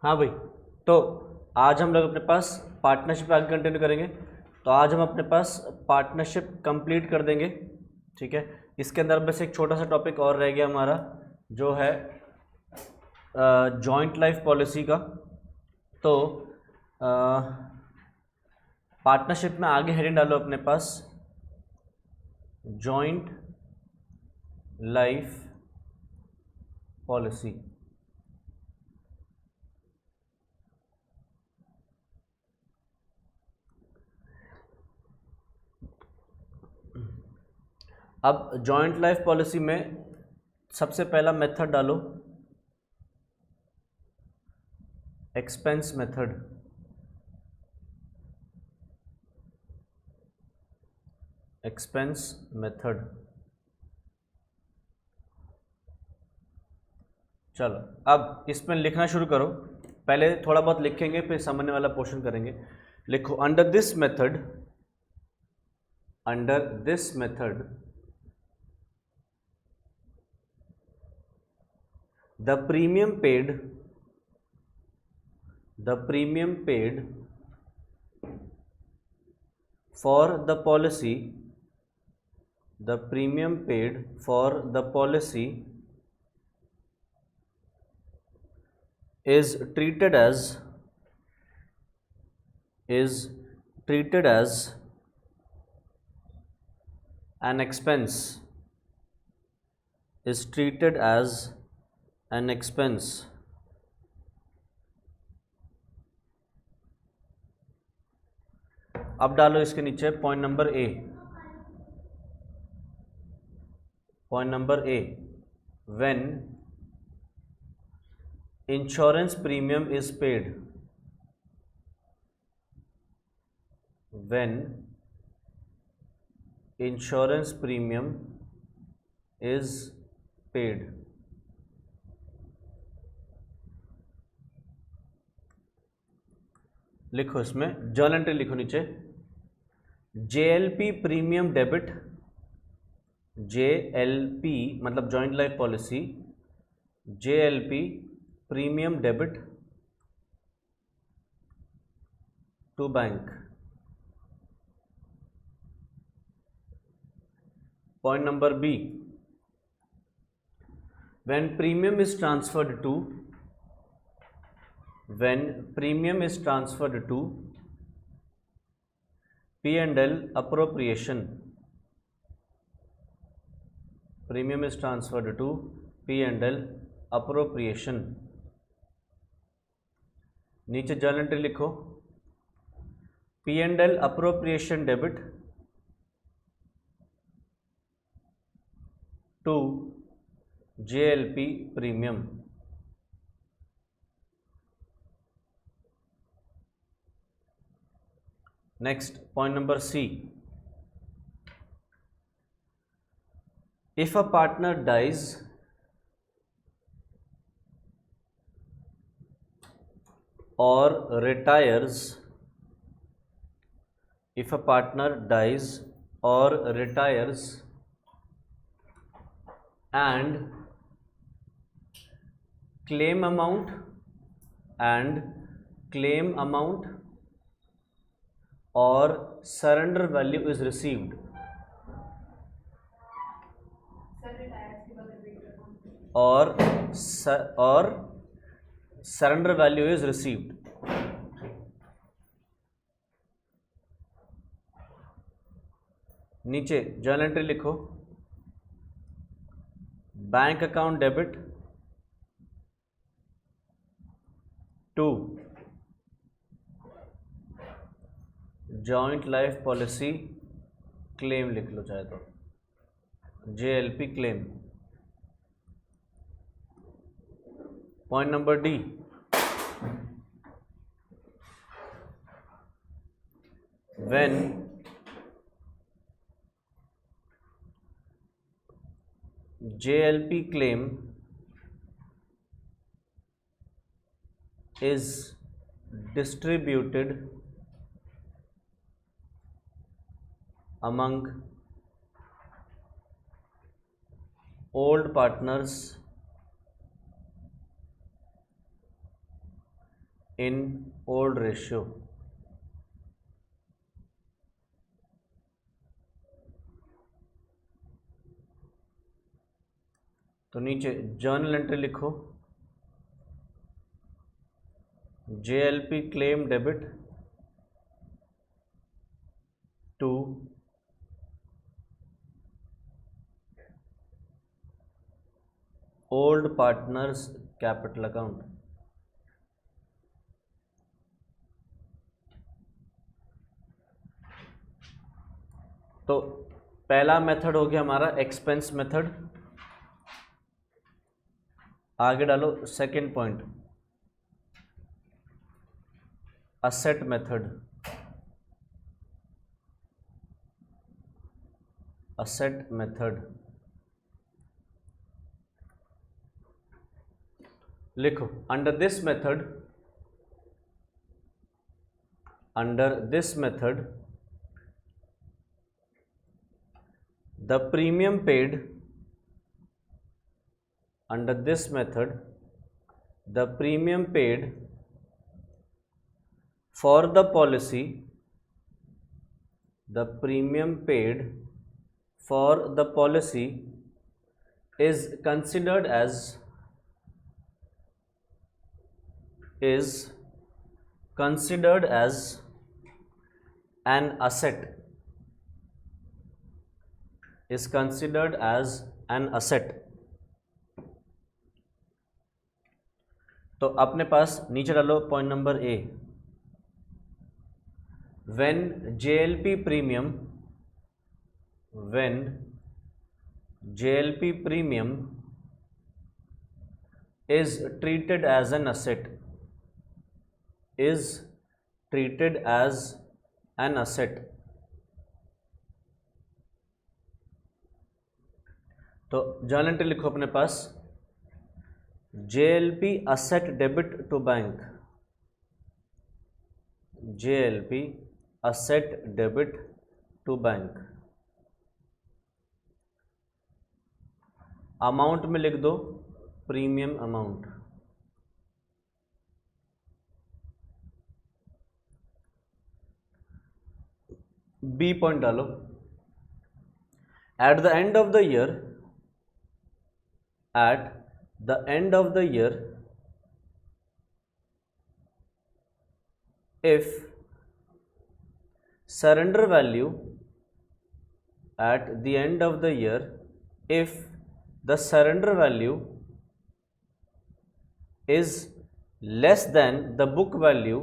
हाँ भाई। तो आज हम लोग अपने पास पार्टनरशिप आगे कंटिन्यू करेंगे। तो आज हम अपने पास पार्टनरशिप कंप्लीट कर देंगे। ठीक है, इसके अंदर बस एक छोटा सा टॉपिक और रह गया हमारा, जो है जॉइंट लाइफ पॉलिसी का। तो पार्टनरशिप में आगे हेडिंग डालो अपने पास, जॉइंट लाइफ पॉलिसी। अब जॉइंट लाइफ पॉलिसी में सबसे पहला मेथड डालो, एक्सपेंस मेथड। Expense method. चलो अब इसमें लिखना शुरू करो। पहले थोड़ा बहुत लिखेंगे, फिर सामान्य वाला पोर्शन करेंगे। लिखो, under this method, under this method the premium paid, the premium paid for the policy, the premium paid for the policy is treated as, is treated as an expense, is treated as an expense। अब डालो इसके नीचे point number A. Point number A, when insurance premium is paid, when insurance premium is paid. लिखो इसमें journal entry लिखो नीचे, JLP premium debit, JLP मतलब joint life policy, JLP premium debit to bank. Point number B, when premium is transferred to, when premium is transferred to P&L appropriation, premium is transferred to P&L appropriation। नीचे journal entry लिखो, P&L appropriation debit to JLP premium। Next, point number C, if a partner dies or retires, if a partner dies or retires and claim amount, and claim amount or surrender value is received, or surrender value is received। नीचे journal entry लिखो, bank account debit to joint life policy claim, लिख लो चाहे तो JLP claim. Point number D, when JLP claim is distributed among old partners in old ratio. तो नीचे journal entry लिखो, JLP claim debit to old partners capital account. तो पहला method हो गया हमारा एक्सपेंस मेथड। आगे डालो second point, asset method. Asset method लिखो, under this method the premium paid, under this method the premium paid for the policy, the premium paid for the policy is considered as an asset, is considered as an asset। तो अपने पास नीचे डालो point number A, when JLP premium is treated as an asset, तो journal entry लिखो अपने पास, JLP asset debit to bank, JLP asset debit to bank. Amount में लिख दो प्रीमियम अमाउंट। बी पॉइंट डालो, at the end of the year if surrender value, at the end of the year if the surrender value is less than the book value,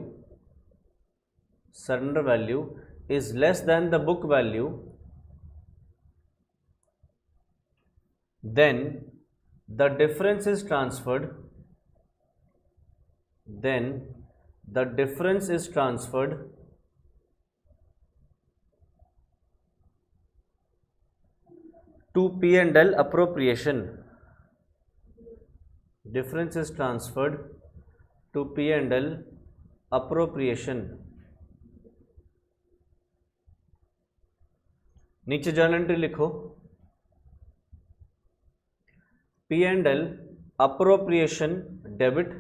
surrender value is less than the book value, then the difference is transferred, to P&L appropriation, difference is transferred to P&L appropriation। नीचे journal entry लिखो, P&L appropriation debit,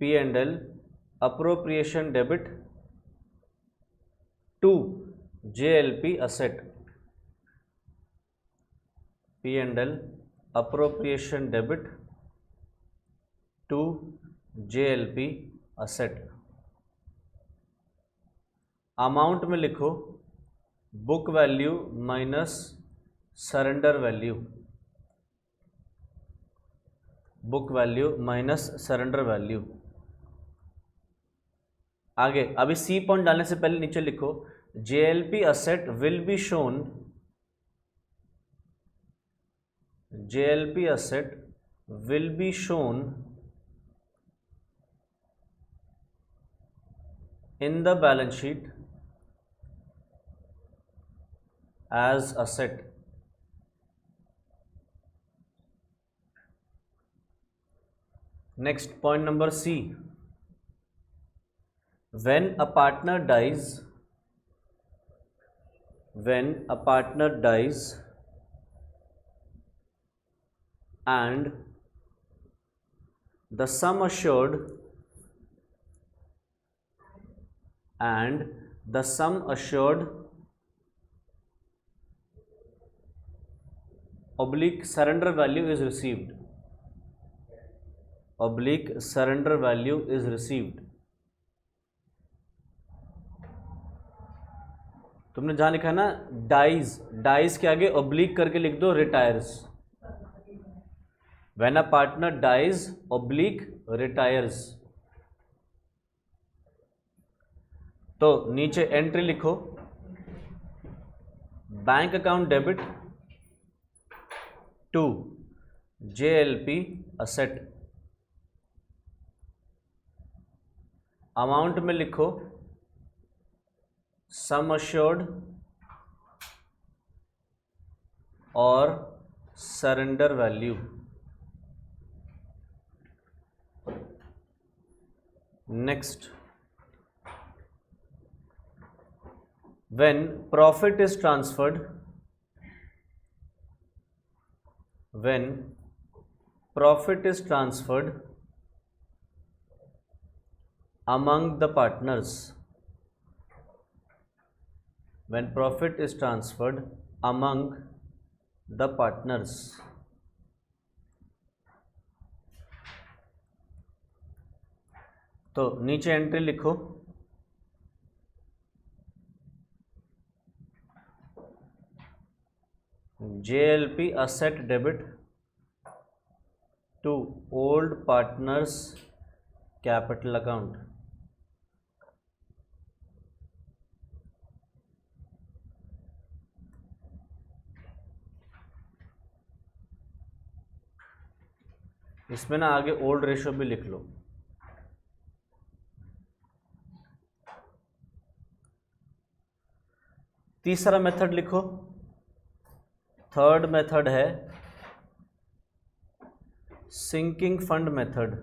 P&L appropriation debit to JLP asset, P&L appropriation debit to JLP asset। Amount में लिखो book value minus surrender value, book value minus surrender value. आगे अभी C point डालने से पहले नीचे लिखो, JLP asset will be shown, JLP asset will be shown in the balance sheet as asset। Next point number C, when a partner dies, and the sum assured and the sum assured oblique surrender value is received, oblique surrender value is received। तुमने जहां लिखा है ना dies, dies के आगे oblique करके लिख दो retires. When a partner dies oblique retires. तो नीचे एंट्री लिखो, bank account debit to JLP asset. Amount में लिखो सम अश्योर्ड और surrender value. Next, when profit is transferred, when profit is transferred among the partners, when profit is transferred among the partners, तो नीचे entry लिखो JLP asset debit to old partners capital account। इसमें ना आगे old ratio भी लिख लो। तीसरा method लिखो, थर्ड मेथड है सिंकिंग फंड मेथड।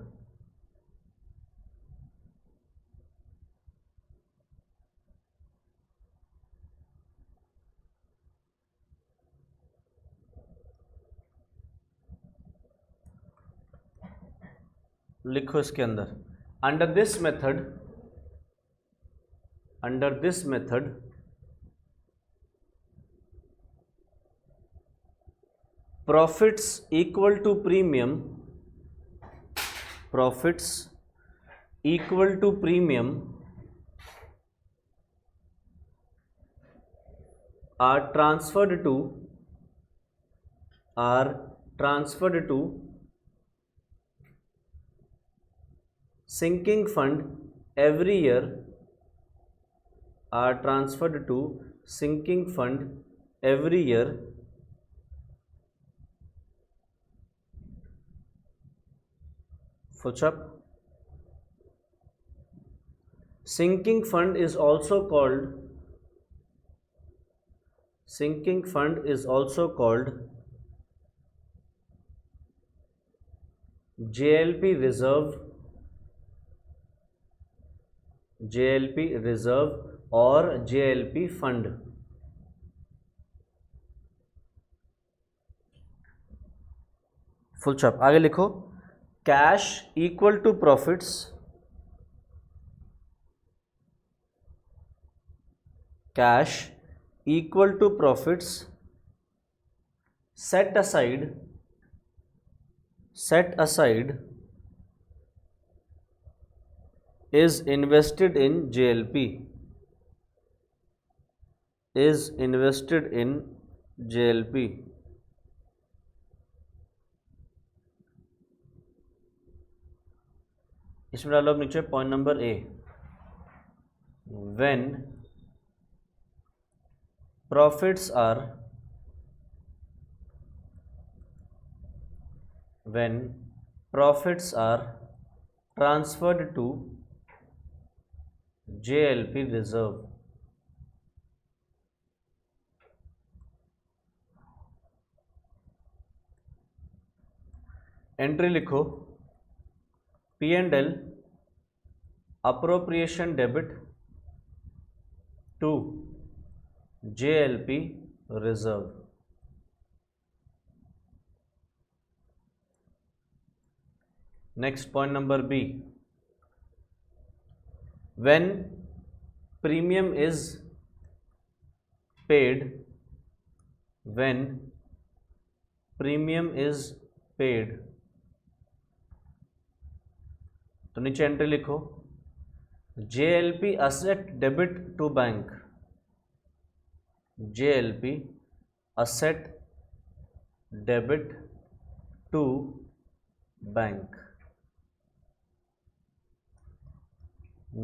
लिखो इसके अंदर, under this method profits equal to premium, profits equal to premium are transferred to sinking fund every year, are transferred to sinking fund every year full stop। sinking fund is also called JLP reserve और JLP fund। Full stop. आगे लिखो cash equal to profits, cash equal to profits set aside is invested in JLP, is invested in JLP। इसमें डालो अब नीचे point number A, when profits are transferred to JLP reserve। Entry लिखो P&L appropriation debit to JLP reserve। Next point number B, when premium is paid, when premium is paid, तो नीचे entry लिखो, JLP asset debit to bank, JLP asset debit to bank.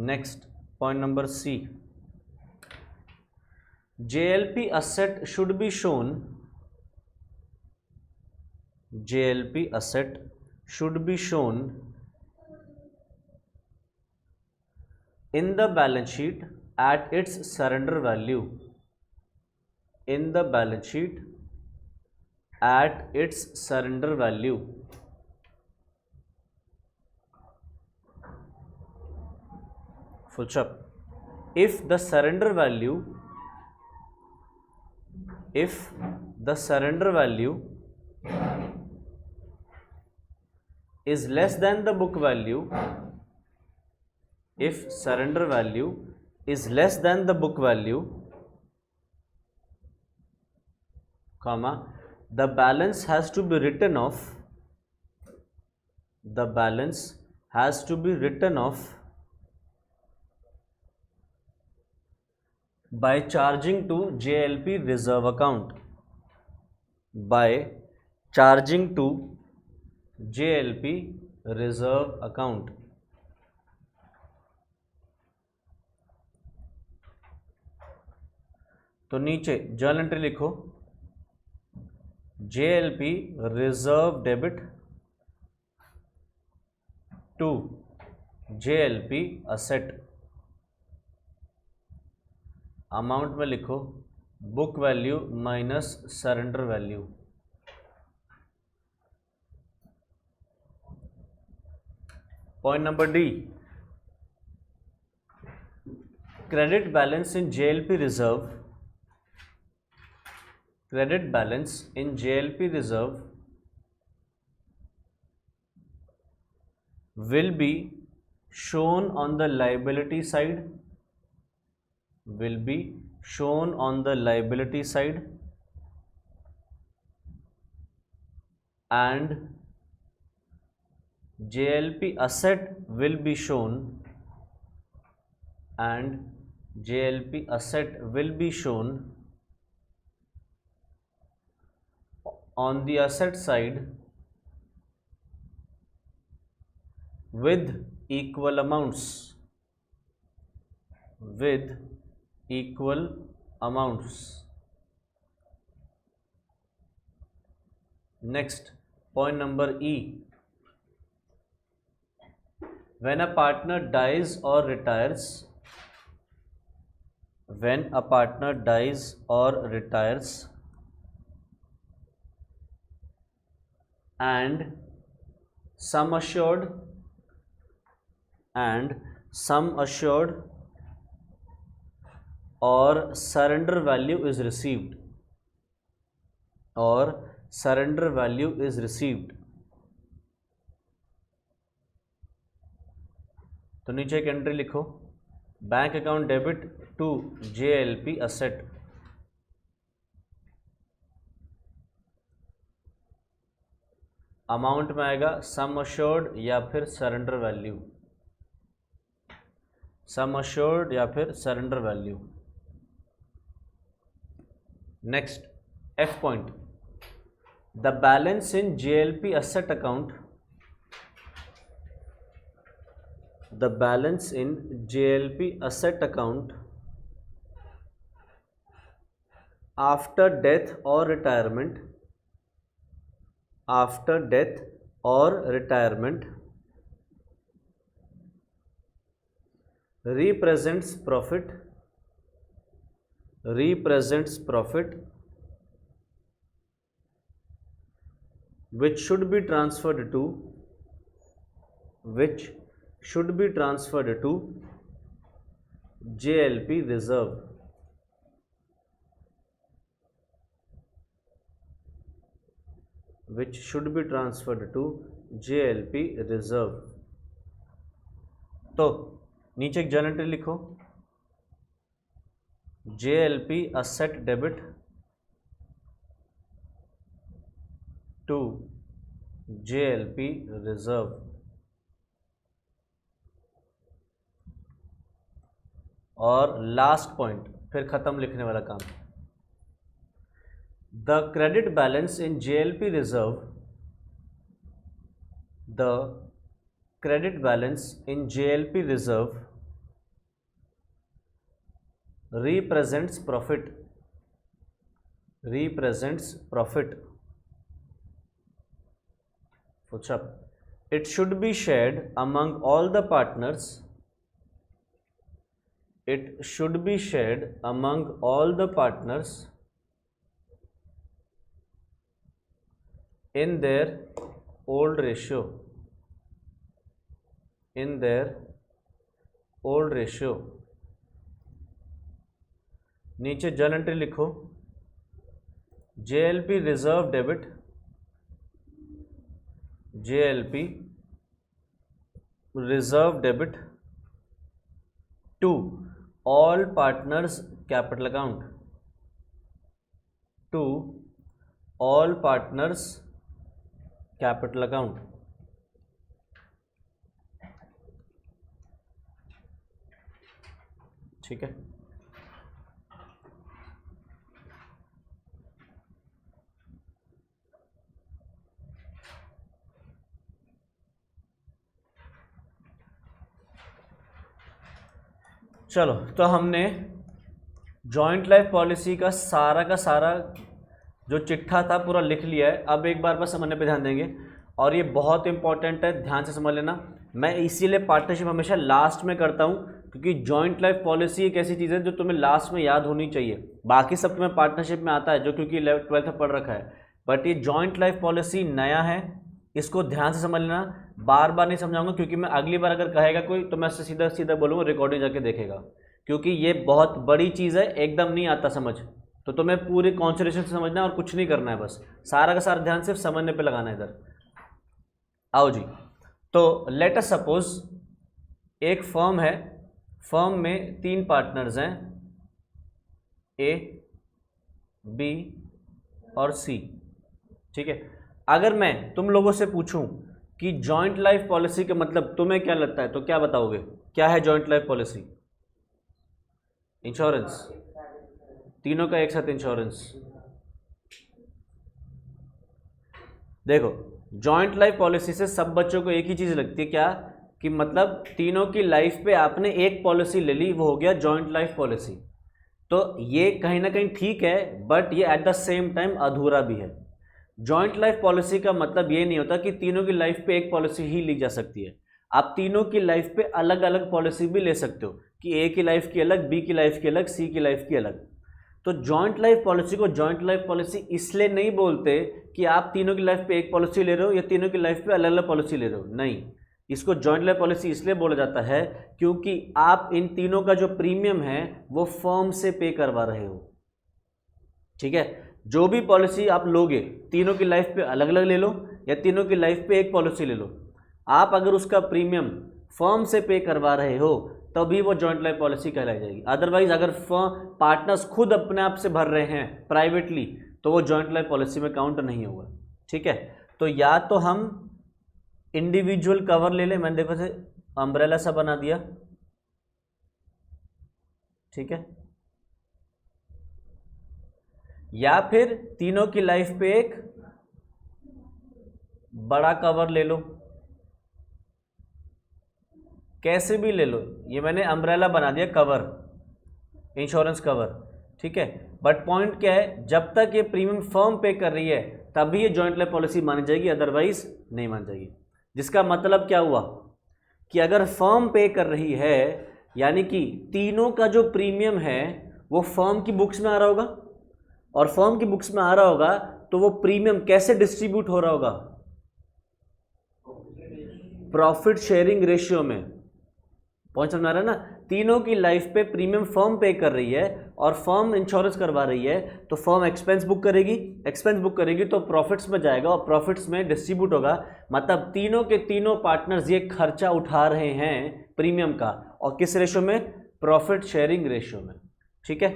Next point number C, JLP asset should be shown, JLP asset should be shown in the balance sheet at its surrender value, in the balance sheet at its surrender value। Full stop। If the surrender value is less than the book value, if surrender value is less than the book value, comma, the balance has to be written off, the balance has to be written off by charging to JLP reserve account, by charging to JLP reserve account। तो नीचे journal entry लिखो, JLP reserve debit to JLP asset, amount में लिखो book value minus surrender value. Point number D, credit balance in JLP reserve, credit balance in JLP reserve will be shown on the liability side, will be shown on the liability side, and JLP asset will be shown, and JLP asset will be shown on the asset side with equal amounts, with equal amounts। Next, point number E, when a partner dies or retires, when a partner dies or retires and sum assured, and sum assured or surrender value is received, or surrender value is received, तो नीचे एक entry लिखो, bank account debit to JLP asset, amount में आएगा sum assured या फिर surrender value, sum assured या फिर surrender value. Next F point, the balance in JLP asset account, the balance in JLP asset account after death or retirement, after death or retirement represents profit, represents profit which should be transferred to, which should be transferred to JLP reserve, which should be transferred to JLP reserve. तो नीचे एक journal entry लिखो, JLP asset debit to JLP reserve. और last point फिर खत्म लिखने वाला काम, the credit balance in JLP reserve, the credit balance in JLP reserve represents profit, represents profit. Push-up. It should be shared among all the partners. It should be shared among all the partners in their old ratio. In their old ratio. नीचे journal entry लिखो, JLP reserve debit, JLP reserve debit to all partners capital account, to all partners capital account. ठीक है, चलो तो हमने joint life policy का सारा जो चिट्ठा था पूरा लिख लिया है। अब एक बार बस समझने पे ध्यान देंगे, और ये बहुत इंपॉर्टेंट है, ध्यान से समझ लेना। मैं इसीलिए पार्टनरशिप हमेशा लास्ट में करता हूँ, क्योंकि जॉइंट लाइफ पॉलिसी एक ऐसी चीज़ है जो तुम्हें लास्ट में याद होनी चाहिए। बाकी सब तुम्हें पार्टनरशिप में आता है जो क्योंकि 11th-12th में पढ़ रखा है, बट ये जॉइंट लाइफ पॉलिसी नया है, इसको ध्यान से समझ लेना। बार बार नहीं समझाऊंगा, क्योंकि मैं अगली बार अगर कहेगा कोई तो मैं सीधा सीधा बोलूँगा, रिकॉर्डिंग जाके देखेगा, क्योंकि ये बहुत बड़ी चीज़ है, एकदम नहीं आता समझ। तो तुम्हें पूरी कॉन्सेंट्रेशन से समझना है और कुछ नहीं करना है, बस सारा का सारा ध्यान सिर्फ समझने पे लगाना है इधर। आओ जी, तो लेट अस सपोज एक फर्म है, फर्म में 3 पार्टनर्स हैं, A, B और C। ठीक है, अगर मैं तुम लोगों से पूछूं कि जॉइंट लाइफ पॉलिसी का मतलब तुम्हें क्या लगता है, तो क्या बताओगे? क्या है जॉइंट लाइफ पॉलिसी? इंश्योरेंस, तीनों का एक साथ इंश्योरेंस। देखो, जॉइंट लाइफ पॉलिसी से सब बच्चों को एक ही चीज़ लगती है, क्या कि मतलब तीनों की लाइफ पे आपने एक पॉलिसी ले ली, वो हो गया जॉइंट लाइफ पॉलिसी। तो ये कहीं ना कहीं ठीक है, बट ये एट द सेम टाइम अधूरा भी है। जॉइंट लाइफ पॉलिसी का मतलब ये नहीं होता कि तीनों की लाइफ पे एक पॉलिसी ही ली जा सकती है। आप तीनों की लाइफ पे अलग अलग पॉलिसी भी ले सकते हो, कि ए की लाइफ की अलग, बी की लाइफ की अलग, सी की लाइफ की अलग। तो जॉइंट लाइफ पॉलिसी को जॉइंट लाइफ पॉलिसी इसलिए नहीं बोलते कि आप तीनों की लाइफ पे एक पॉलिसी ले रहे हो या तीनों की लाइफ पे अलग अलग पॉलिसी ले रहे हो, नहीं। इसको जॉइंट लाइफ पॉलिसी इसलिए बोला जाता है क्योंकि आप इन तीनों का जो प्रीमियम है वो फर्म से पे करवा रहे हो। ठीक है, जो भी पॉलिसी आप लोगे, तीनों की लाइफ पे अलग अलग ले लो या तीनों की लाइफ पे एक पॉलिसी ले लो, आप अगर उसका प्रीमियम फर्म से पे करवा रहे हो तभी वो जॉइंट लाइफ पॉलिसी कहलाई जाएगी। अदरवाइज अगर पार्टनर्स खुद अपने आप से भर रहे हैं प्राइवेटली तो वो जॉइंट लाइफ पॉलिसी में काउंट नहीं होगा। ठीक है, तो या तो हम इंडिविजुअल कवर ले लें, मैंने देखो से अम्ब्रेला सा बना दिया, ठीक है, या फिर तीनों की लाइफ पे एक बड़ा कवर ले लो, कैसे भी ले लो। ये मैंने अम्ब्रेला बना दिया कवर, इंश्योरेंस कवर, ठीक है। बट पॉइंट क्या है, जब तक ये प्रीमियम फर्म पे कर रही है तभी ये जॉइंट लाइफ पॉलिसी मानी जाएगी, अदरवाइज नहीं मानी जाएगी। जिसका मतलब क्या हुआ कि अगर फर्म पे कर रही है, यानी कि तीनों का जो प्रीमियम है वो फर्म की बुक्स में आ रहा होगा, और फर्म की बुक्स में आ रहा होगा तो वो प्रीमियम कैसे डिस्ट्रीब्यूट हो रहा होगा? प्रॉफिट शेयरिंग रेशियो में। पॉइंट समझ आ रहा है ना? तीनों की लाइफ पे प्रीमियम फर्म पे कर रही है और फर्म इंश्योरेंस करवा रही है, तो फर्म एक्सपेंस बुक करेगी तो प्रॉफिट्स में जाएगा और प्रॉफिट्स में डिस्ट्रीब्यूट होगा। मतलब तीनों के तीनों पार्टनर्स ये खर्चा उठा रहे हैं प्रीमियम का, और किस रेशो में? प्रॉफिट शेयरिंग रेशो में। ठीक है,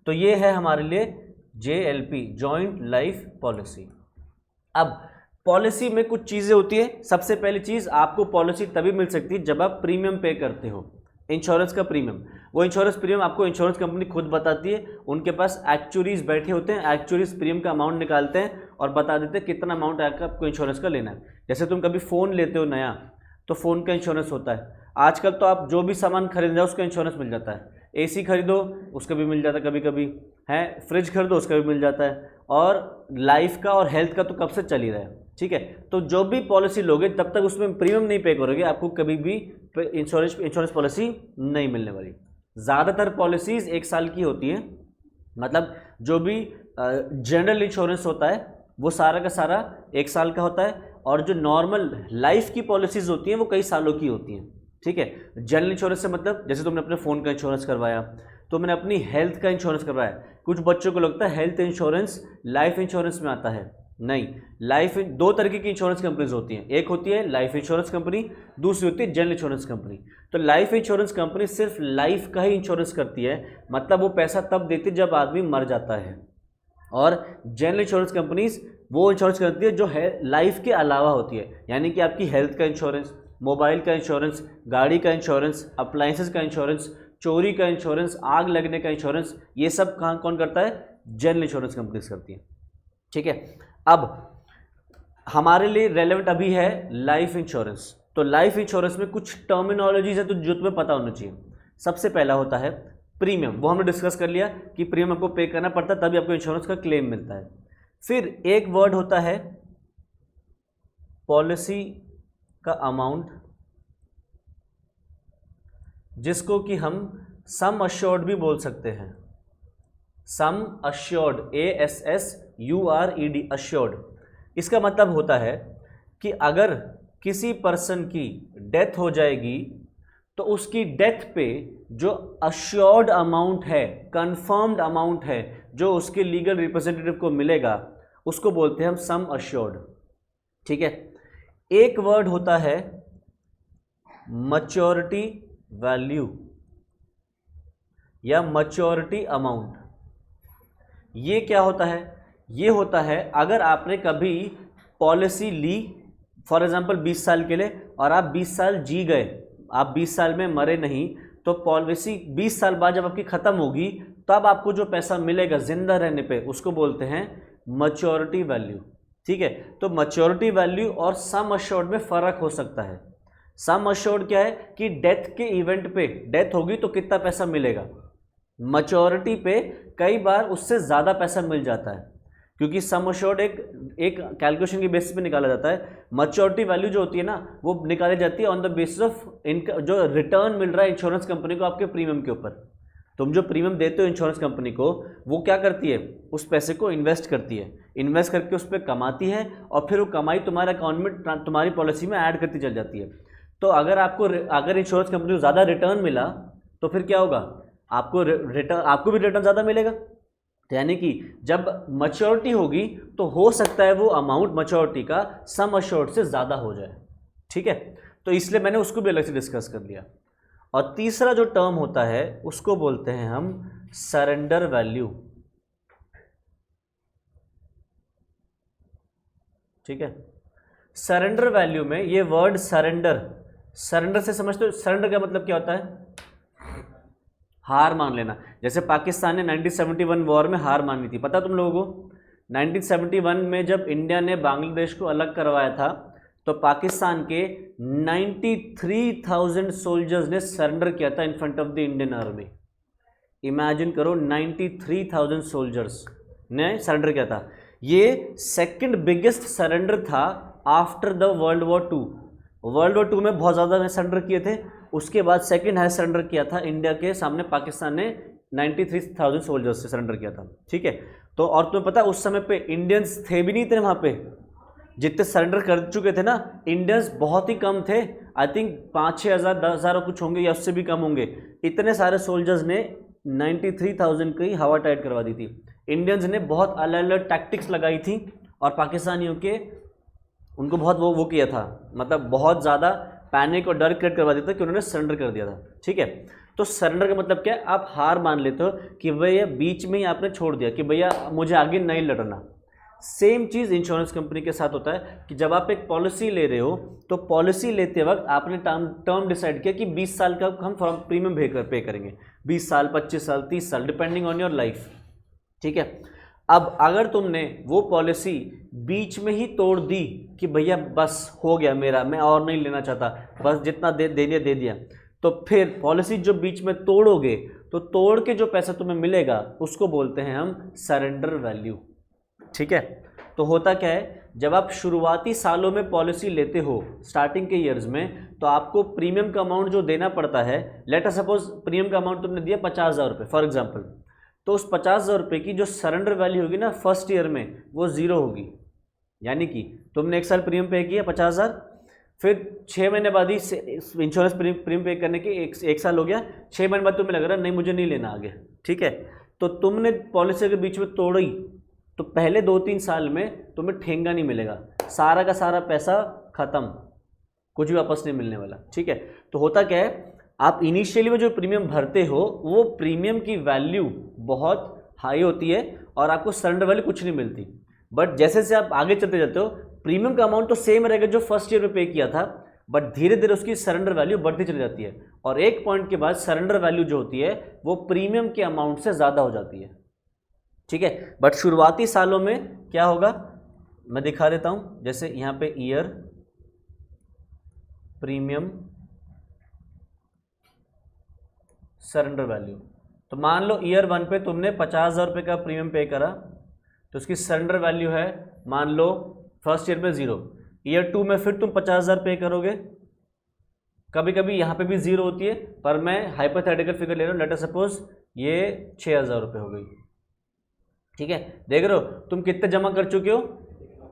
तो ये है हमारे लिए JLP, जॉइंट लाइफ पॉलिसी। अब पॉलिसी में कुछ चीज़ें होती है। सबसे पहली चीज़, आपको पॉलिसी तभी मिल सकती है जब आप प्रीमियम पे करते हो, इंश्योरेंस का प्रीमियम। वो इंश्योरेंस प्रीमियम आपको इंश्योरेंस कंपनी खुद बताती है, उनके पास एक्चुअरीज बैठे होते हैं, एक्चुअरीज प्रीमियम का अमाउंट निकालते हैं और बता देते हैं कितना अमाउंट आपको इंश्योरेंस का लेना है। जैसे तुम कभी फ़ोन लेते हो नया, तो फ़ोन का इंश्योरेंस होता है। आजकल तो आप जो भी सामान खरीद रहे हो उसका इंश्योरेंस मिल जाता है। AC खरीदो उसका भी मिल जाता है, कभी कभी है, फ्रिज खरीदो उसका भी मिल जाता है, और लाइफ का और हेल्थ का तो कब से चल ही रहा है। ठीक है, तो जो भी पॉलिसी लोगे तब तक उसमें प्रीमियम नहीं पे करोगे, आपको कभी भी इंश्योरेंस पॉलिसी नहीं मिलने वाली। ज़्यादातर पॉलिसीज़ 1 साल की होती हैं, मतलब जो भी जनरल इंश्योरेंस होता है वो सारा का सारा 1 साल का होता है, और जो नॉर्मल लाइफ की पॉलिसीज़ होती हैं वो कई सालों की होती हैं। ठीक है, जनरल इंश्योरेंस से मतलब जैसे तुमने अपने फ़ोन का इंश्योरेंस करवाया, तो मैंने अपनी हेल्थ का इंश्योरेंस करवाया। कुछ बच्चों को लगता है हेल्थ इंश्योरेंस लाइफ इंश्योरेंस में आता है, नहीं। लाइफ, 2 तरीके की इंश्योरेंस कंपनीज होती हैं, एक होती है लाइफ इंश्योरेंस कंपनी, दूसरी होती है जनरल इंश्योरेंस कंपनी। तो लाइफ इंश्योरेंस कंपनी सिर्फ लाइफ का ही इंश्योरेंस करती है, मतलब वो पैसा तब देती है जब आदमी मर जाता है, और जनरल इंश्योरेंस कंपनीज वो इंश्योरेंस करती है जो है लाइफ के अलावा होती है, यानी कि आपकी हेल्थ का इंश्योरेंस, मोबाइल का इंश्योरेंस, गाड़ी का इंश्योरेंस, अप्लायंसेस का इंश्योरेंस, चोरी का इंश्योरेंस, आग लगने का इंश्योरेंस, ये सब कौन करता है? जनरल इंश्योरेंस कंपनीज करती हैं। ठीक है, अब हमारे लिए रेलेवेंट अभी है लाइफ इंश्योरेंस। तो लाइफ इंश्योरेंस में कुछ टर्मिनोलॉजीज है तो जो तुम्हें पता होना चाहिए। सबसे पहला होता है प्रीमियम, वो हमने डिस्कस कर लिया कि प्रीमियम आपको पे करना पड़ता है तभी आपको इंश्योरेंस का क्लेम मिलता है। फिर एक वर्ड होता है पॉलिसी का अमाउंट, जिसको कि हम सम अश्योर्ड भी बोल सकते हैं। Sum assured, ASSURED, assured. इसका मतलब होता है कि अगर किसी पर्सन की डेथ हो जाएगी तो उसकी डेथ पे जो अश्योर्ड अमाउंट है, कंफर्म्ड अमाउंट है, जो उसके लीगल रिप्रेजेंटेटिव को मिलेगा, उसको बोलते हैं हम सम अश्योर्ड। ठीक है, एक वर्ड होता है मैच्योरिटी वैल्यू या मैच्योरिटी अमाउंट। ये क्या होता है? ये होता है अगर आपने कभी पॉलिसी ली फॉर एग्जांपल 20 साल के लिए और आप 20 साल जी गए, आप 20 साल में मरे नहीं, तो पॉलिसी 20 साल बाद जब आपकी ख़त्म होगी तब आपको जो पैसा मिलेगा जिंदा रहने पे उसको बोलते हैं मैच्योरिटी वैल्यू। ठीक है, तो मैच्योरिटी वैल्यू और सम अश्योर्ड में फ़र्क हो सकता है। सम अश्योर्ड क्या है कि डेथ के इवेंट पे, डेथ होगी तो कितना पैसा मिलेगा। मैच्योरिटी पे कई बार उससे ज़्यादा पैसा मिल जाता है, क्योंकि सम अश्योर्ड एक कैलकुलेशन की बेसिस पे निकाला जाता है। मैच्योरिटी वैल्यू जो होती है ना, वो निकाली जाती है ऑन द बेसिस ऑफ इनका जो रिटर्न मिल रहा है इंश्योरेंस कंपनी को आपके प्रीमियम के ऊपर। तुम जो प्रीमियम देते हो इंश्योरेंस कंपनी को, वो क्या करती है, उस पैसे को इन्वेस्ट करती है, इन्वेस्ट करके उस पर कमाती है और फिर वो कमाई तुम्हारे अकाउंट में, तुम्हारी पॉलिसी में ऐड करती चल जाती है। तो अगर इंश्योरेंस कंपनी को ज़्यादा रिटर्न मिला तो फिर क्या होगा, आपको भी रिटर्न ज़्यादा मिलेगा। तो यानी कि जब मैच्योरिटी होगी तो हो सकता है वो अमाउंट मैच्योरिटी का सम अश्योर्ड से ज़्यादा हो जाए। ठीक है, तो इसलिए मैंने उसको भी अलग से डिस्कस कर लिया। और तीसरा जो टर्म होता है उसको बोलते हैं हम सरेंडर वैल्यू। ठीक है, सरेंडर वैल्यू में ये वर्ड सरेंडर से समझते हो? सरेंडर का मतलब क्या होता है? हार मान लेना। जैसे पाकिस्तान ने 1971 वॉर में हार मानी थी, पता तुम लोगों को? 1971 में जब इंडिया ने बांग्लादेश को अलग करवाया था तो पाकिस्तान के 93,000 सोल्जर्स ने सरेंडर किया था in front of the Indian army. Imagine करो, 93,000 सोल्जर्स ने सरेंडर किया था। ये सेकंड बिगेस्ट सरेंडर था after the world war 2। World war 2 में बहुत ज़्यादा सरेंडर किए थे, उसके बाद सेकंड हाईएस्ट सरेंडर किया था इंडिया के सामने पाकिस्तान ने 93,000 सोल्जर्स से सरेंडर किया था। ठीक है, तो और तुम्हें पता उस समय पे इंडियंस थे भी नहीं थे वहाँ पे, जितने सरेंडर कर चुके थे ना, इंडियंस बहुत ही कम थे। आई थिंक 5-6 हज़ार 10 हज़ार कुछ होंगे या उससे भी कम होंगे। इतने सारे सोल्जर्स ने 93,000 की हवा टाइट करवा दी थी। इंडियंस ने बहुत अलग अलग टैक्टिक्स लगाई थी और पाकिस्तानियों के उनको बहुत वो किया था, मतलब बहुत ज़्यादा पैनिक और डर क्रिएट करवा दिया था कि उन्होंने सरेंडर कर दिया था। ठीक है, तो सरेंडर का मतलब क्या है, आप हार मान लेते हो कि भैया बीच में ही आपने छोड़ दिया कि भैया मुझे आगे नहीं लड़ना। सेम चीज़ इंश्योरेंस कंपनी के साथ होता है कि जब आप एक पॉलिसी ले रहे हो तो पॉलिसी लेते वक्त आपने टर्म डिसाइड किया कि 20 साल का हम प्रीमियम पे करेंगे, 20 साल, 25 साल, 30 साल, डिपेंडिंग ऑन योर लाइफ। ठीक है, अब अगर तुमने वो पॉलिसी बीच में ही तोड़ दी कि भैया बस हो गया मेरा, मैं और नहीं लेना चाहता, बस जितना दे दिया, तो फिर पॉलिसी जो बीच में तोड़ोगे तो तोड़ के जो पैसा तुम्हें मिलेगा उसको बोलते हैं हम सरेंडर वैल्यू। ठीक है, तो होता क्या है, जब आप शुरुआती सालों में पॉलिसी लेते हो स्टार्टिंग के ईयर्स में, तो आपको प्रीमियम का अमाउंट जो देना पड़ता है, लेट अस सपोज प्रीमियम का अमाउंट तुमने दिया 50,000 रुपये फॉर एग्जाम्पल, तो उस 50,000 रुपये की जो सरेंडर वैल्यू होगी ना फर्स्ट ईयर में वो 0 होगी। यानी कि तुमने 1 साल प्रीमियम पे किया 50,000, फिर 6 महीने बाद ही इंश्योरेंस प्रीमियम पे करने के 1 साल हो गया, 6 महीने बाद तुम्हें लग रहा है नहीं मुझे नहीं लेना आगे। ठीक है, तो तुमने पॉलिसी के बीच में तोड़ी तो पहले 2-3 साल में तुम्हें ठेंगा नहीं मिलेगा, सारा का सारा पैसा खत्म, कुछ भी वापस नहीं मिलने वाला। ठीक है, तो होता क्या है, आप इनिशियली में जो प्रीमियम भरते हो वो प्रीमियम की वैल्यू बहुत हाई होती है और आपको सरेंडर वैल्यू कुछ नहीं मिलती। बट जैसे जैसे आप आगे चलते जाते हो प्रीमियम का अमाउंट तो सेम रहेगा जो फर्स्ट ईयर में पे किया था, बट धीरे धीरे उसकी सरेंडर वैल्यू बढ़ती चली जाती है और एक पॉइंट के बाद सरेंडर वैल्यू जो होती है वो प्रीमियम के अमाउंट से ज़्यादा हो जाती है। ठीक है, बट शुरुआती सालों में क्या होगा मैं दिखा देता हूं, जैसे यहां पे ईयर प्रीमियम सरेंडर वैल्यू, तो मान लो ईयर 1 पे तुमने 50,000 रुपये का प्रीमियम पे करा तो उसकी सरेंडर वैल्यू है मान लो फर्स्ट ईयर में 0, ईयर 2 में फिर तुम 50,000 पे करोगे, कभी कभी यहाँ पे भी 0 होती है पर मैं हाइपोथेटिकल फिगर ले रहा हूँ, लेट अस सपोज ये 6,000 रुपये हो गई। ठीक है, देख रहे हो तुम कितने जमा कर चुके हो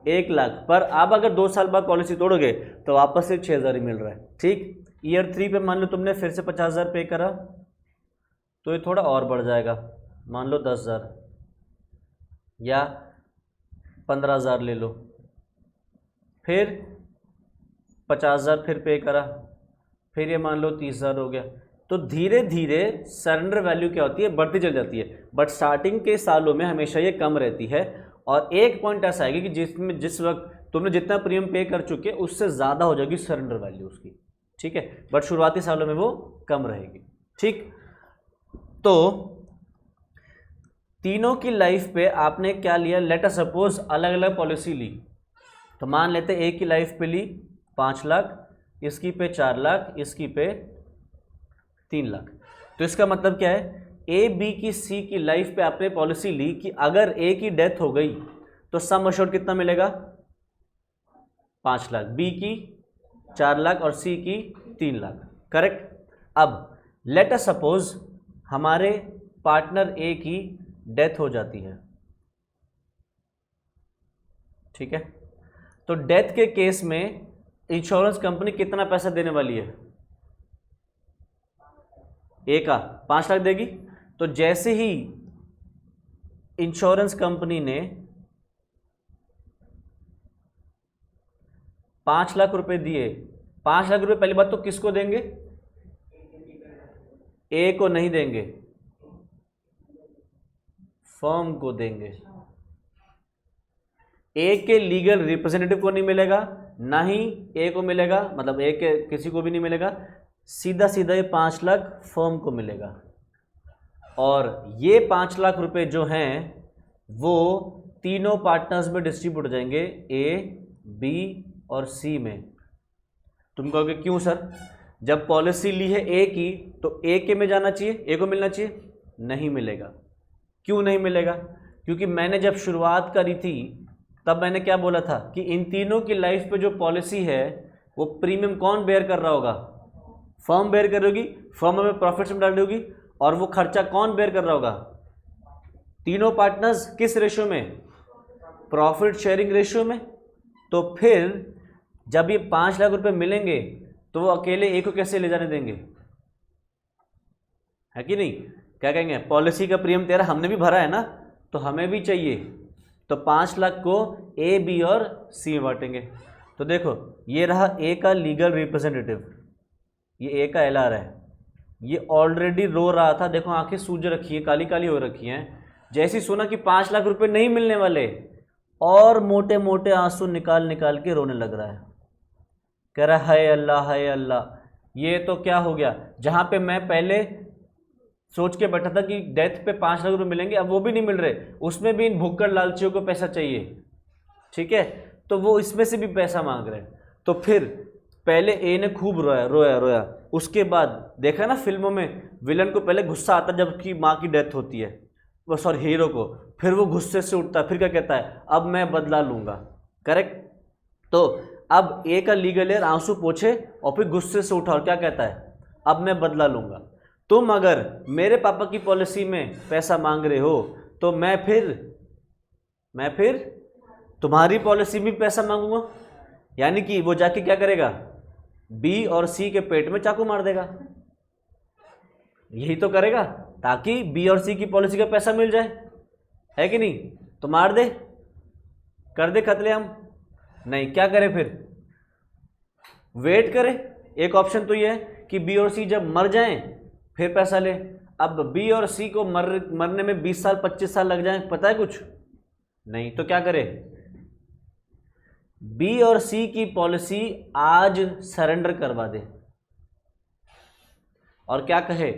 1 लाख, पर अब अगर 2 साल बाद पॉलिसी तोड़ोगे तो वापस से 6,000 ही मिल रहा है। ठीक, ईयर 3 पे मान लो तुमने फिर से 50,000 पे करा तो ये थोड़ा और बढ़ जाएगा, मान लो 10,000 या 15,000 ले लो, फिर 50,000 फिर पे करा, फिर ये मान लो 30,000 हो गया। तो धीरे धीरे सरेंडर वैल्यू क्या होती है बढ़ती चल जाती है, बट स्टार्टिंग के सालों में हमेशा ये कम रहती है और एक पॉइंट ऐसा आएगा कि जिस वक्त तुमने जितना प्रीमियम पे कर चुके उससे ज़्यादा हो जाएगी सरेंडर वैल्यू उसकी। ठीक है, बट शुरुआती सालों में वो कम रहेगी। ठीक, तो तीनों की लाइफ पे आपने क्या लिया, लेट अस सपोज अलग अलग पॉलिसी ली, तो मान लेते एक की लाइफ पे ली 5 लाख, इसकी पे 4 लाख, इसकी पे 3 लाख। तो इसका मतलब क्या है, ए बी की सी की लाइफ पे आपने पॉलिसी ली कि अगर ए की डेथ हो गई तो सम अश्योर्ड कितना मिलेगा 5 लाख, बी की 4 लाख और सी की 3 लाख। करेक्ट। अब लेट अस सपोज हमारे पार्टनर ए की डेथ हो जाती है। ठीक है, तो डेथ के केस में इंश्योरेंस कंपनी कितना पैसा देने वाली है, ए का 5 लाख देगी। तो जैसे ही इंश्योरेंस कंपनी ने 5 लाख रुपए दिए, 5 लाख रुपए पहली बात तो किसको देंगे, ए को नहीं देंगे, फर्म को देंगे। ए के लीगल रिप्रेजेंटेटिव को नहीं मिलेगा, ना ही ए को मिलेगा, मतलब ए के किसी को भी नहीं मिलेगा, सीधा सीधा ये 5 लाख फर्म को मिलेगा। और ये 5 लाख रुपए जो हैं वो तीनों पार्टनर्स में डिस्ट्रीब्यूट हो जाएंगे, ए बी और सी में। तुम कहोगे क्यों सर, जब पॉलिसी ली है ए की तो ए के में जाना चाहिए, ए को मिलना चाहिए, नहीं मिलेगा। क्यों नहीं मिलेगा, क्योंकि मैंने जब शुरुआत करी थी तब मैंने क्या बोला था कि इन तीनों की लाइफ पे जो पॉलिसी है वो प्रीमियम कौन बेयर कर रहा होगा, फर्म बेयर कर रही होगी, फर्म में प्रॉफिट्स में डाल रही होगी, और वो खर्चा कौन बेयर कर रहा होगा, तीनों पार्टनर्स। किस रेशियो में, प्रॉफिट शेयरिंग रेशियो में। तो फिर जब ये 5 लाख रुपए मिलेंगे तो तो वो अकेले ए को कैसे ले जाने देंगे, है कि नहीं? क्या कहेंगे, पॉलिसी का प्रीमियम तेरा हमने भी भरा है ना, तो हमें भी चाहिए, तो 5 लाख को ए, बी और सी में बांटेंगे। तो देखो ये रहा ए का लीगल रिप्रेजेंटेटिव, ये ए का एलआर है, ये ऑलरेडी रो रहा था, देखो आंखें सूज रखी हैं, काली काली हो रखी हैं। जैसे ही सुना कि 5 लाख रुपए नहीं मिलने वाले, और मोटे मोटे आंसू निकाल निकाल के रोने लग रहा है, कह रहा है अल्लाह है अल्लाह, ये तो क्या हो गया। जहां पे मैं पहले सोच के बैठा था कि डेथ पे 5 लाख रुपए मिलेंगे, अब वो भी नहीं मिल रहे, उसमें भी इन भुक्कड़ लालचियों को पैसा चाहिए, ठीक है, तो वो इसमें से भी पैसा मांग रहे हैं। तो फिर पहले ए ने खूब रोया रोया रोया, उसके बाद देखा ना फिल्मों में विलन को पहले गुस्सा आता जबकि माँ की डेथ होती है, वो सॉरी हीरो को, फिर वो गुस्से से उठता है, फिर क्या कहता है, अब मैं बदला लूंगा, करेक्ट। तो अब ए का लीगल एयर आंसू पोछे और फिर गुस्से से उठा और क्या कहता है, अब मैं बदला लूंगा। तुम अगर मेरे पापा की पॉलिसी में पैसा मांग रहे हो तो मैं फिर तुम्हारी पॉलिसी में पैसा मांगूंगा, यानी कि वो जाके क्या करेगा, बी और सी के पेट में चाकू मार देगा, यही तो करेगा ताकि बी और सी की पॉलिसी का पैसा मिल जाए, है कि नहीं? तो मार दे, कर दे कत्लेआम, नहीं क्या करे फिर, वेट करे। एक ऑप्शन तो ये है कि बी और सी जब मर जाएं फिर पैसा ले। अब बी और सी को मरने में 20 साल 25 साल लग जाएं, पता है कुछ नहीं, तो क्या करे, बी और सी की पॉलिसी आज सरेंडर करवा दे और क्या कहे,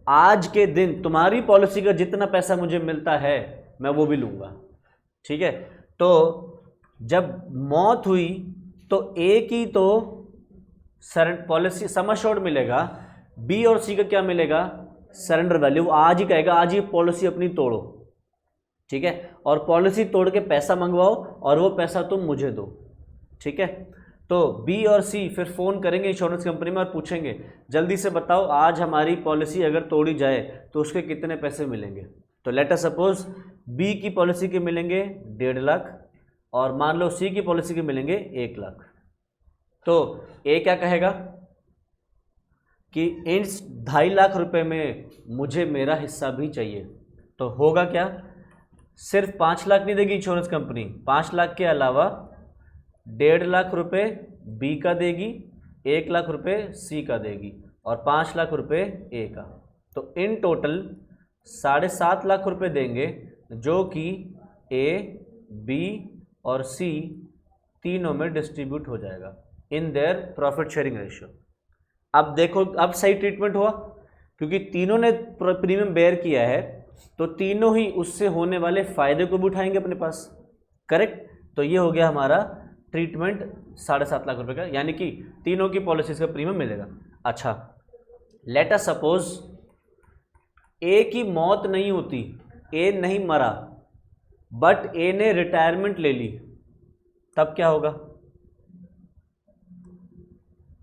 आज के दिन तुम्हारी पॉलिसी का जितना पैसा मुझे मिलता है मैं वो भी लूंगा, ठीक है। तो जब मौत हुई तो ए की तो पॉलिसी सम एश्योर्ड मिलेगा, बी और सी का क्या मिलेगा, सरेंडर वैल्यू। आज ही कहेगा आज ही पॉलिसी अपनी तोड़ो, ठीक है, और पॉलिसी तोड़ के पैसा मंगवाओ और वो पैसा तुम मुझे दो, ठीक है। तो बी और सी फिर फ़ोन करेंगे इंश्योरेंस कंपनी में और पूछेंगे जल्दी से बताओ आज हमारी पॉलिसी अगर तोड़ी जाए तो उसके कितने पैसे मिलेंगे। तो लेट अस सपोज बी की पॉलिसी के मिलेंगे 1.5 लाख और मान लो सी की पॉलिसी के मिलेंगे 1 लाख। तो ए क्या कहेगा कि इन 2.5 लाख रुपए में मुझे मेरा हिस्सा भी चाहिए। तो होगा क्या, सिर्फ 5 लाख नहीं देगी इंश्योरेंस कंपनी, 5 लाख के अलावा 1.5 लाख रुपए बी का देगी, 1 लाख रुपए सी का देगी और 5 लाख रुपए ए का। तो इन टोटल 7.5 लाख रुपए देंगे, जो कि ए, बी और सी तीनों में डिस्ट्रीब्यूट हो जाएगा in their profit sharing ratio. अब देखो, अब सही ट्रीटमेंट हुआ क्योंकि तीनों ने प्रीमियम बेयर किया है, तो तीनों ही उससे होने वाले फायदे को भी उठाएंगे अपने पास, करेक्ट। तो ये हो गया हमारा ट्रीटमेंट 7.5 लाख रुपए का, यानी कि तीनों की पॉलिसीज का प्रीमियम मिलेगा। अच्छा, लेट अस सपोज ए की मौत नहीं होती, ए नहीं मरा, बट ए ने रिटायरमेंट ले ली, तब क्या होगा,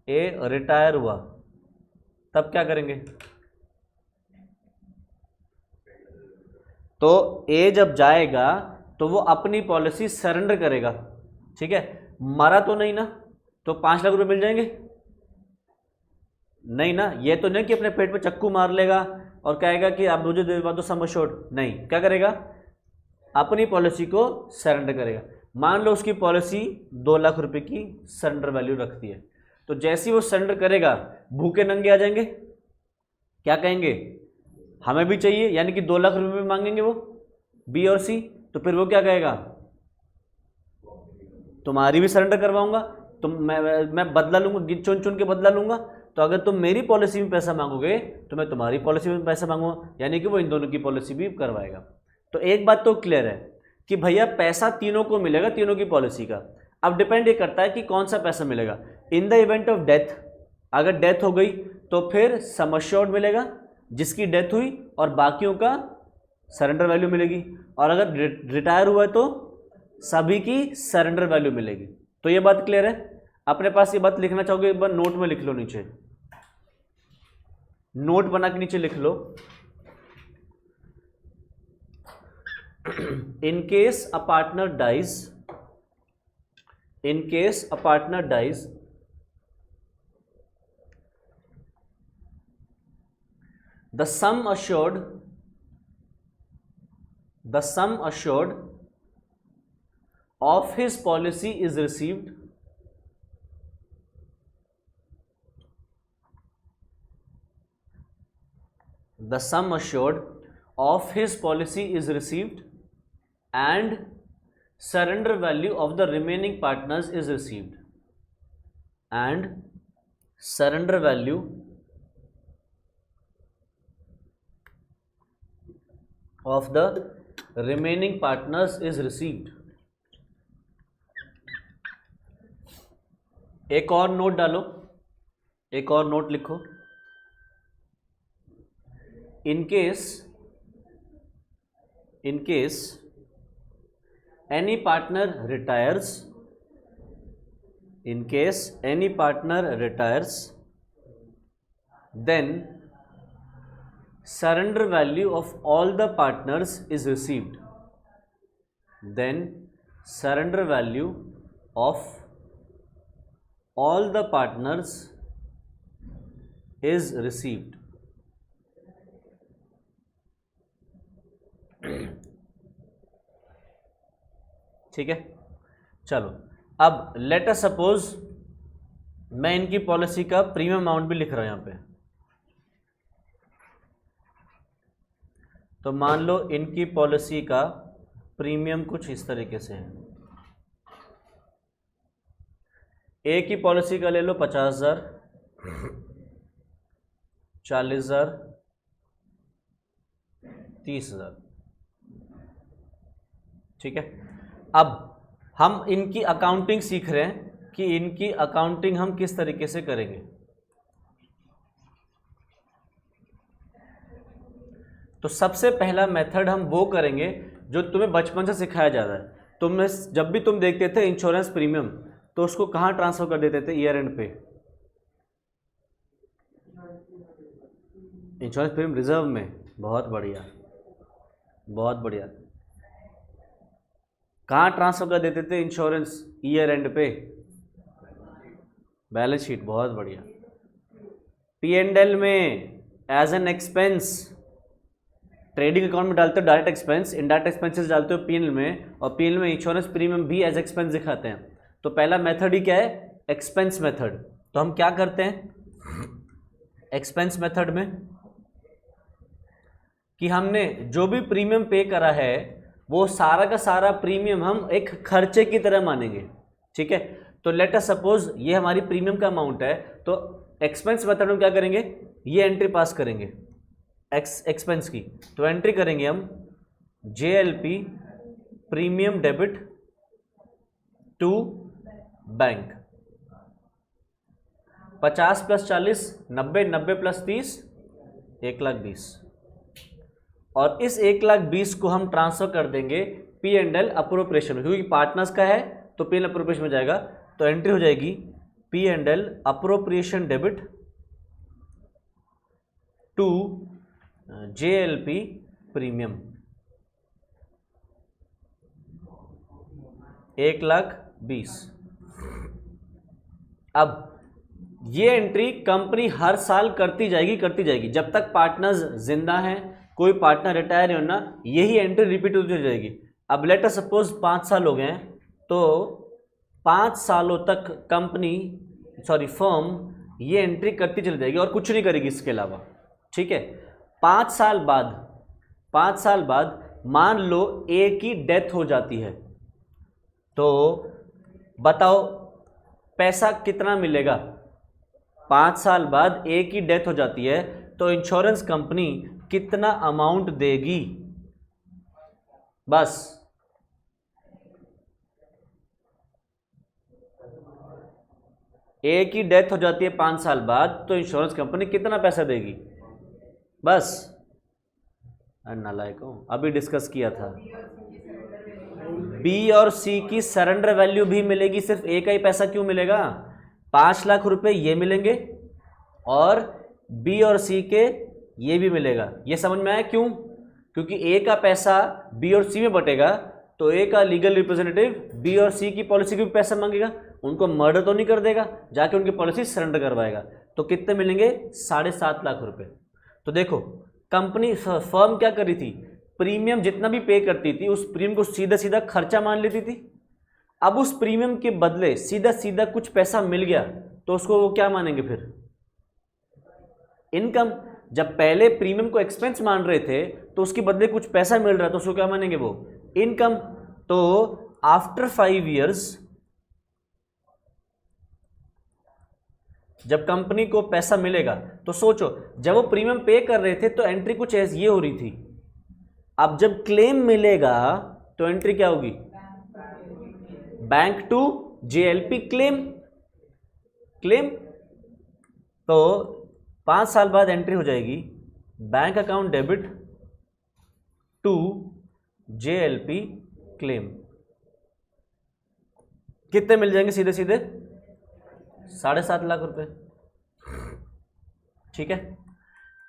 ए रिटायर हुआ, तब क्या करेंगे। तो ए जब जाएगा तो वो अपनी पॉलिसी सरेंडर करेगा, ठीक है। मरा तो नहीं ना, तो 5 लाख रुपए मिल जाएंगे, नहीं ना। ये तो नहीं कि अपने पेट पे चक्कू मार लेगा और कहेगा कि आप मुझे दिलवा दो सम एश्योर्ड, नहीं, क्या करेगा, अपनी पॉलिसी को सरेंडर करेगा। मान लो उसकी पॉलिसी 2 लाख रुपए की सरेंडर वैल्यू रखती है, तो जैसे ही वो सरेंडर करेगा भूखे नंगे आ जाएंगे, क्या कहेंगे, हमें भी चाहिए, यानी कि 2 लाख रुपए में मांगेंगे वो बी और सी। तो फिर वो क्या कहेगा, तुम्हारी भी सरेंडर करवाऊंगा, तुम मैं बदला लूंगा, चुन चुन के बदला लूंगा। तो अगर तुम मेरी पॉलिसी में पैसा मांगोगे तो मैं तुम्हारी पॉलिसी में पैसा मांगूंगा, यानी कि वो इन दोनों की पॉलिसी भी करवाएगा। तो एक बात तो क्लियर है कि भैया पैसा तीनों को मिलेगा, तीनों की पॉलिसी का। अब डिपेंड ये करता है कि कौन सा पैसा मिलेगा। In the event of death, अगर डेथ हो गई तो फिर सम एश्योर्ड मिलेगा जिसकी डेथ हुई और बाकियों का सरेंडर वैल्यू मिलेगी, और अगर रिटायर हुआ है तो सभी की सरेंडर वैल्यू मिलेगी। तो ये बात क्लियर है। अपने पास ये बात लिखना चाहोगे एक बार नोट में लिख लो, नीचे नोट बना के नीचे लिख लो, in case a partner dies, in case a partner dies, the sum assured of his policy is received and surrender value of the remaining partners is received एक और नोट डालो, एक और नोट लिखो। in case any partner retires, then surrender value of all the partners is received. ठीक है, चलो अब लेट अस सपोज मैं इनकी पॉलिसी का प्रीमियम अमाउंट भी लिख रहा हूं यहां पे। तो मान लो इनकी पॉलिसी का प्रीमियम कुछ इस तरीके से है। ए की पॉलिसी का ले लो 50,000, 40,000, 30,000। ठीक है, अब हम इनकी अकाउंटिंग सीख रहे हैं कि इनकी अकाउंटिंग हम किस तरीके से करेंगे। तो सबसे पहला मेथड हम वो करेंगे जो तुम्हें बचपन से सिखाया जा रहा है। तुम्हें जब भी तुम देखते थे इंश्योरेंस प्रीमियम, तो उसको कहाँ ट्रांसफर कर देते थे? ईयर एंड पे। इंश्योरेंस प्रीमियम रिजर्व में। बहुत बढ़िया, बहुत बढ़िया। कहाँ ट्रांसफर कर देते थे इंश्योरेंस? ईयर एंड पे, बैलेंस शीट। बहुत बढ़िया। पी एंड एल में as an expense, trading account में डालते हो डायरेक्ट एक्सपेंस, इनडायरेक्ट एक्सपेंसेस डालते हो पीएनएल में, और पीएनएल में इंश्योरेंस प्रीमियम भी एज एक्सपेंस दिखाते हैं। तो पहला मेथड ही क्या है? Expense method. तो हम क्या करते हैं एक्सपेंस मेथड में कि हमने जो भी प्रीमियम पे करा है वो सारा का सारा प्रीमियम हम एक खर्चे की तरह मानेंगे। ठीक है, तो लेट अस सपोज ये हमारी प्रीमियम का अमाउंट है, तो एक्सपेंस मेथड में क्या करेंगे? ये एंट्री पास करेंगे एक्सपेंस की। तो एंट्री करेंगे हम JLP premium debit to bank. 50 + 40 90, 90 + 30 1,20,000। और इस 1,20,000 को हम ट्रांसफर कर देंगे P&L अप्रोप्रिएशन में, क्योंकि पार्टनर्स का है तो P&L अप्रोप्रिएशन में जाएगा। तो एंट्री हो जाएगी P&L appropriation debit to JLP premium 1,20,000। अब ये एंट्री कंपनी हर साल करती जाएगी जब तक पार्टनर्स जिंदा हैं, कोई पार्टनर रिटायर हो ना, यही एंट्री रिपीट होती जाएगी। अब लेट अस सपोज 5 साल हो गए हैं, तो 5 सालों तक फर्म ये एंट्री करती चली जाएगी और कुछ नहीं करेगी इसके अलावा। ठीक है, 5 साल बाद मान लो ए की डेथ हो जाती है, तो बताओ पैसा कितना मिलेगा? 5 साल बाद ए की डेथ हो जाती है तो इंश्योरेंस कंपनी कितना अमाउंट देगी? बस ए की डेथ हो जाती है 5 साल बाद, तो इंश्योरेंस कंपनी कितना पैसा देगी? बस। नालायक हूं, अभी डिस्कस किया था। बी और सी की सरेंडर वैल्यू भी मिलेगी, सिर्फ ए का ही पैसा क्यों मिलेगा? 5 लाख रुपए ये मिलेंगे और बी और सी के ये भी मिलेगा। ये समझ में आया क्यों? क्योंकि ए का पैसा बी और सी में बटेगा, तो ए का लीगल रिप्रेजेंटेटिव बी और सी की पॉलिसी की भी पैसा मांगेगा। उनको मर्डर तो नहीं कर देगा, जाके उनकी पॉलिसी सरेंडर करवाएगा। तो कितने मिलेंगे? 7.5 लाख रुपए। तो देखो कंपनी फर्म क्या कर रही थी, प्रीमियम जितना भी पे करती थी उस प्रीमियम को सीधा सीधा खर्चा मान लेती थी। अब उस प्रीमियम के बदले सीधा सीधा कुछ पैसा मिल गया तो उसको वो क्या मानेंगे फिर, इनकम। जब पहले प्रीमियम को एक्सपेंस मान रहे थे तो उसके बदले कुछ पैसा मिल रहा है तो उसको क्या मानेंगे, वो इनकम। तो आफ्टर 5 इयर्स जब कंपनी को पैसा मिलेगा तो सोचो जब वो प्रीमियम पे कर रहे थे तो एंट्री कुछ ऐसी ये हो रही थी, अब जब क्लेम मिलेगा तो एंट्री क्या होगी, बैंक टू जेएलपी क्लेम। तो 5 साल बाद एंट्री हो जाएगी bank account debit to JLP claim. कितने मिल जाएंगे, सीधे सीधे 7.5 लाख रुपए। ठीक है,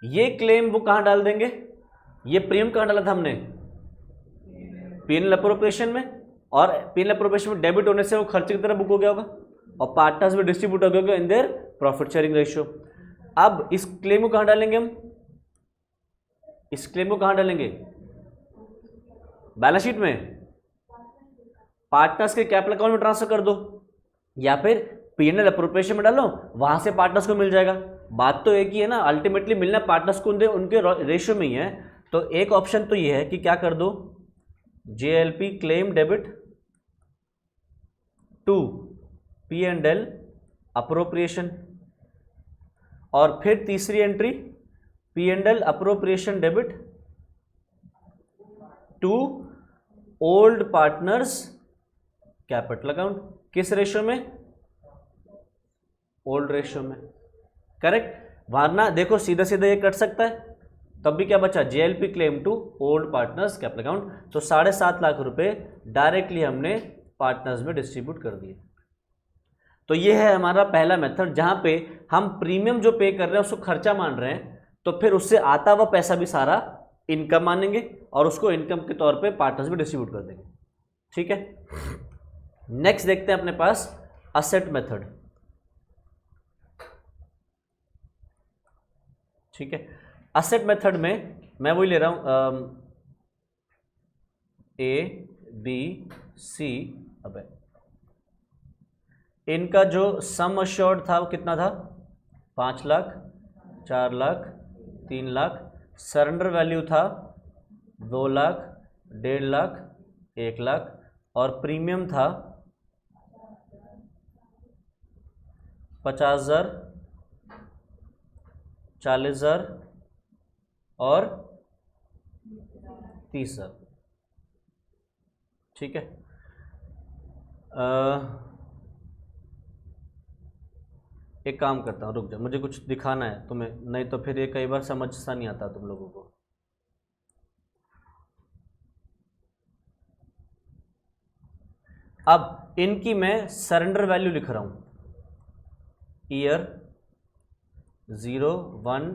ये क्लेम वो कहां डाल देंगे, ये प्रीमियम कहां डाला था हमने, पीएनएल अप्रोप्रिएशन में, और पीएनएल अप्रोप्रिएशन में डेबिट होने से वो खर्चे की तरह बुक हो गया होगा और पार्टनर्स में डिस्ट्रीब्यूट हो गया in their profit sharing ratio. अब इस क्लेम को कहां डालेंगे हम, इस क्लेम को कहां डालेंगे, बैलेंस शीट में, पार्टनर्स के कैपिटल अकाउंट में ट्रांसफर कर दो या फिर पीएनएल अप्रोप्रिएशन में डालो, वहां से पार्टनर्स को मिल जाएगा। बात तो एक ही है ना, अल्टीमेटली मिलना पार्टनर्स को उनके रेशियो में ही है। तो एक ऑप्शन तो ये है कि क्या कर दो, JLP claim debit to P and L appropriation, और फिर तीसरी entry P and L appropriation debit to old partners capital account. किस रेशियो में, ओल्ड रेशियो में, करेक्ट। वरना देखो सीधा सीधा ये कट सकता है, तब भी क्या बचा, JLP claim to old partners capital account. तो 7.5 लाख रुपए डायरेक्टली हमने पार्टनर्स में डिस्ट्रीब्यूट कर दिए। तो ये है हमारा पहला मेथड, जहां पे हम प्रीमियम जो पे कर रहे हैं उसको खर्चा मान रहे हैं, तो फिर उससे आता हुआ पैसा भी सारा इनकम मानेंगे और उसको इनकम के तौर पे पार्टनर्स में डिस्ट्रीब्यूट कर देंगे। ठीक है, नेक्स्ट देखते हैं अपने पास असेट मेथड। ठीक है, असेट मेथड में मैं वही ले रहा हूं, ए बी सी। अब इनका जो सम अश्योर्ड था वो कितना था, 5 लाख, 4 लाख, 3 लाख। सरेंडर वैल्यू था 2 लाख, 1.5 लाख, 1 लाख, और प्रीमियम था 50,000, 40,000 और 30,000। ठीक है, एक काम करता हूँ, रुक जा, मुझे कुछ दिखाना है तुम्हें, नहीं तो फिर ये कई बार समझ सा नहीं आता तुम लोगों को। अब इनकी मैं सरेंडर वैल्यू लिख रहा हूँ, ईयर 0, 1,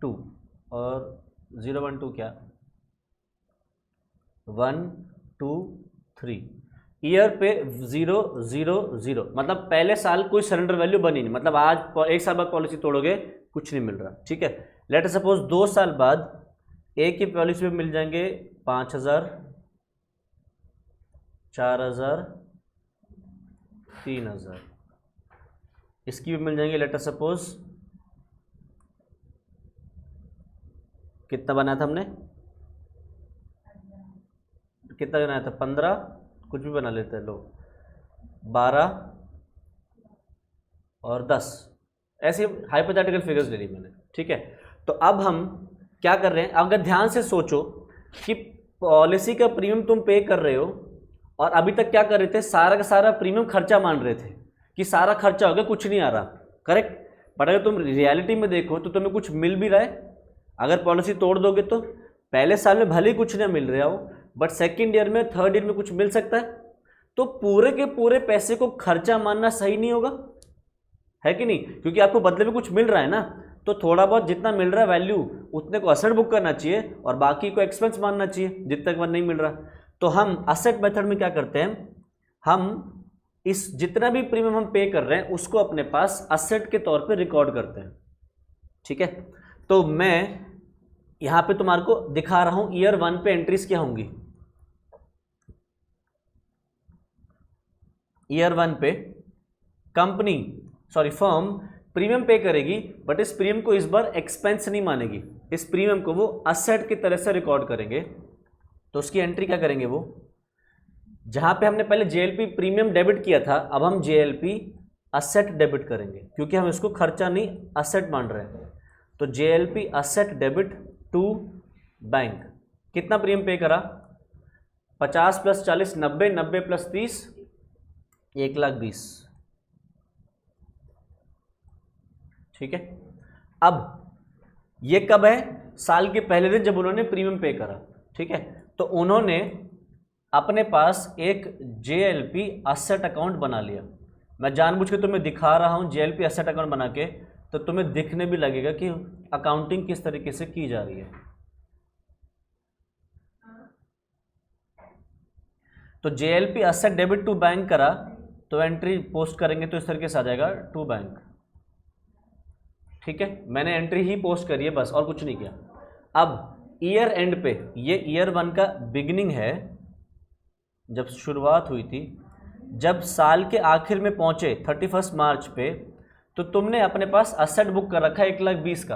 2 और 0, 1, 2 क्या, 1, 2, 3। ईयर पे 0, 0, 0, मतलब पहले साल कोई सरेंडर वैल्यू बनी नहीं, मतलब आज 1 साल बाद पॉलिसी तोड़ोगे कुछ नहीं मिल रहा। ठीक है, लेट अस सपोज 2 साल बाद ए की पॉलिसी में मिल जाएंगे 5,000, 4,000, 3,000। इसकी भी मिल जाएंगे, लेट अस सपोज कितना बनाया था हमने, कितना बनाया था, 15, कुछ भी बना लेते हैं लोग, 12 और 10, ऐसे हाइपोथेटिकल फिगर्स ले ली मैंने। ठीक है, तो अब हम क्या कर रहे हैं, अगर ध्यान से सोचो कि पॉलिसी का प्रीमियम तुम पे कर रहे हो और अभी तक क्या कर रहे थे, सारा का सारा प्रीमियम खर्चा मान रहे थे कि सारा खर्चा हो गया, कुछ नहीं आ रहा, करेक्ट। बट अगर तुम रियलिटी में देखो तो तुम्हें कुछ मिल भी रहा है। अगर पॉलिसी तोड़ दोगे तो पहले साल में भले ही कुछ नहीं मिल रहा हो, बट सेकेंड ईयर में, थर्ड ईयर में कुछ मिल सकता है। तो पूरे के पूरे पैसे को खर्चा मानना सही नहीं होगा, है कि नहीं, क्योंकि आपको बदले में कुछ मिल रहा है ना। तो थोड़ा बहुत जितना मिल रहा है वैल्यू, उतने को असेट बुक करना चाहिए और बाकी को एक्सपेंस मानना चाहिए जितने तक नहीं मिल रहा। तो हम असेट मेथड में क्या करते हैं, हम इस जितना भी प्रीमियम हम पे कर रहे हैं उसको अपने पास असेट के तौर पे रिकॉर्ड करते हैं। ठीक है, तो मैं यहां पे तुम्हारे को दिखा रहा हूं ईयर 1 पे एंट्रीज क्या होंगी। ईयर 1 पे कंपनी फर्म प्रीमियम पे करेगी, बट इस प्रीमियम को इस बार एक्सपेंस नहीं मानेगी, इस प्रीमियम को वो असेट की तरह से रिकॉर्ड करेंगे। तो उसकी एंट्री क्या करेंगे, वो जहां पे हमने पहले जेएलपी प्रीमियम डेबिट किया था, अब हम जेएलपी असेट डेबिट करेंगे, क्योंकि हम इसको खर्चा नहीं असेट मान रहे हैं। तो JLP asset debit to bank, कितना प्रीमियम पे करा, 50 + 40 90, 90 + 30 1,20,000, ठीक है। अब ये कब है, साल के पहले दिन जब उन्होंने प्रीमियम पे करा, ठीक है। तो उन्होंने अपने पास एक जेएलपी असेट अकाउंट बना लिया। मैं जानबूझ के तुम्हें दिखा रहा हूं जेएलपी असेट अकाउंट बना के, तो तुम्हें दिखने भी लगेगा कि अकाउंटिंग किस तरीके से की जा रही है। तो JLP asset debit to bank करा, तो एंट्री पोस्ट करेंगे तो इस तरीके से आ जाएगा टू बैंक, ठीक है। मैंने एंट्री ही पोस्ट करी है बस, और कुछ नहीं किया। अब ईयर एंड पे, ये ईयर 1 का बिगिनिंग है, जब शुरुआत हुई थी, जब साल के आखिर में पहुंचे 31 मार्च पे, तो तुमने अपने पास असेट बुक कर रखा है 1,20,000 का।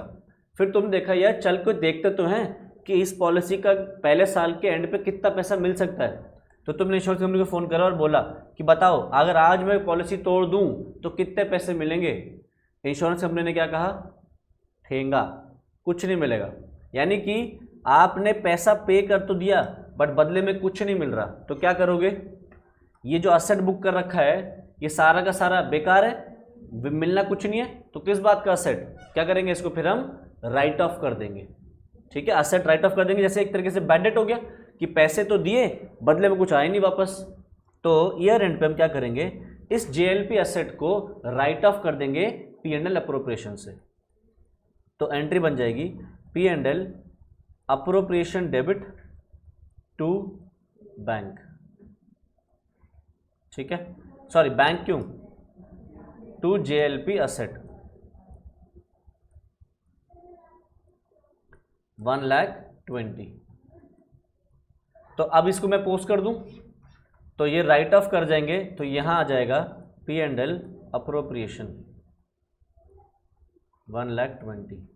फिर तुम देखा यार चल को देखते तो हैं कि इस पॉलिसी का पहले साल के एंड पे कितना पैसा मिल सकता है। तो तुमने इंश्योरेंस कंपनी को फ़ोन करा और बोला कि बताओ अगर आज मैं पॉलिसी तोड़ दूं तो कितने पैसे मिलेंगे। इंश्योरेंस कंपनी ने क्या कहा, ठेंगा, कुछ नहीं मिलेगा। यानी कि आपने पैसा पे कर तो दिया, बट बदले में कुछ नहीं मिल रहा। तो क्या करोगे, ये जो असेट बुक कर रखा है ये सारा का सारा बेकार है, मिलना कुछ नहीं है। तो किस बात का असेट, क्या करेंगे, इसको फिर हम राइट ऑफ कर देंगे, ठीक है। असेट राइट ऑफ कर देंगे, जैसे एक तरीके से बैड डेट हो गया कि पैसे तो दिए बदले में कुछ आए नहीं वापस। तो ईयर एंड पे हम क्या करेंगे, इस जेएलपी असेट को राइट ऑफ कर देंगे P&L अप्रोप्रिएशन से। तो एंट्री बन जाएगी P&L appropriation debit to bank, ठीक है। सॉरी बैंक क्यों, टू जेएलपी असेट 1,20,000। तो अब इसको मैं पोस्ट कर दूं तो ये राइट ऑफ कर जाएंगे, तो यहां आ जाएगा P&L अप्रोप्रिएशन 1,20,000।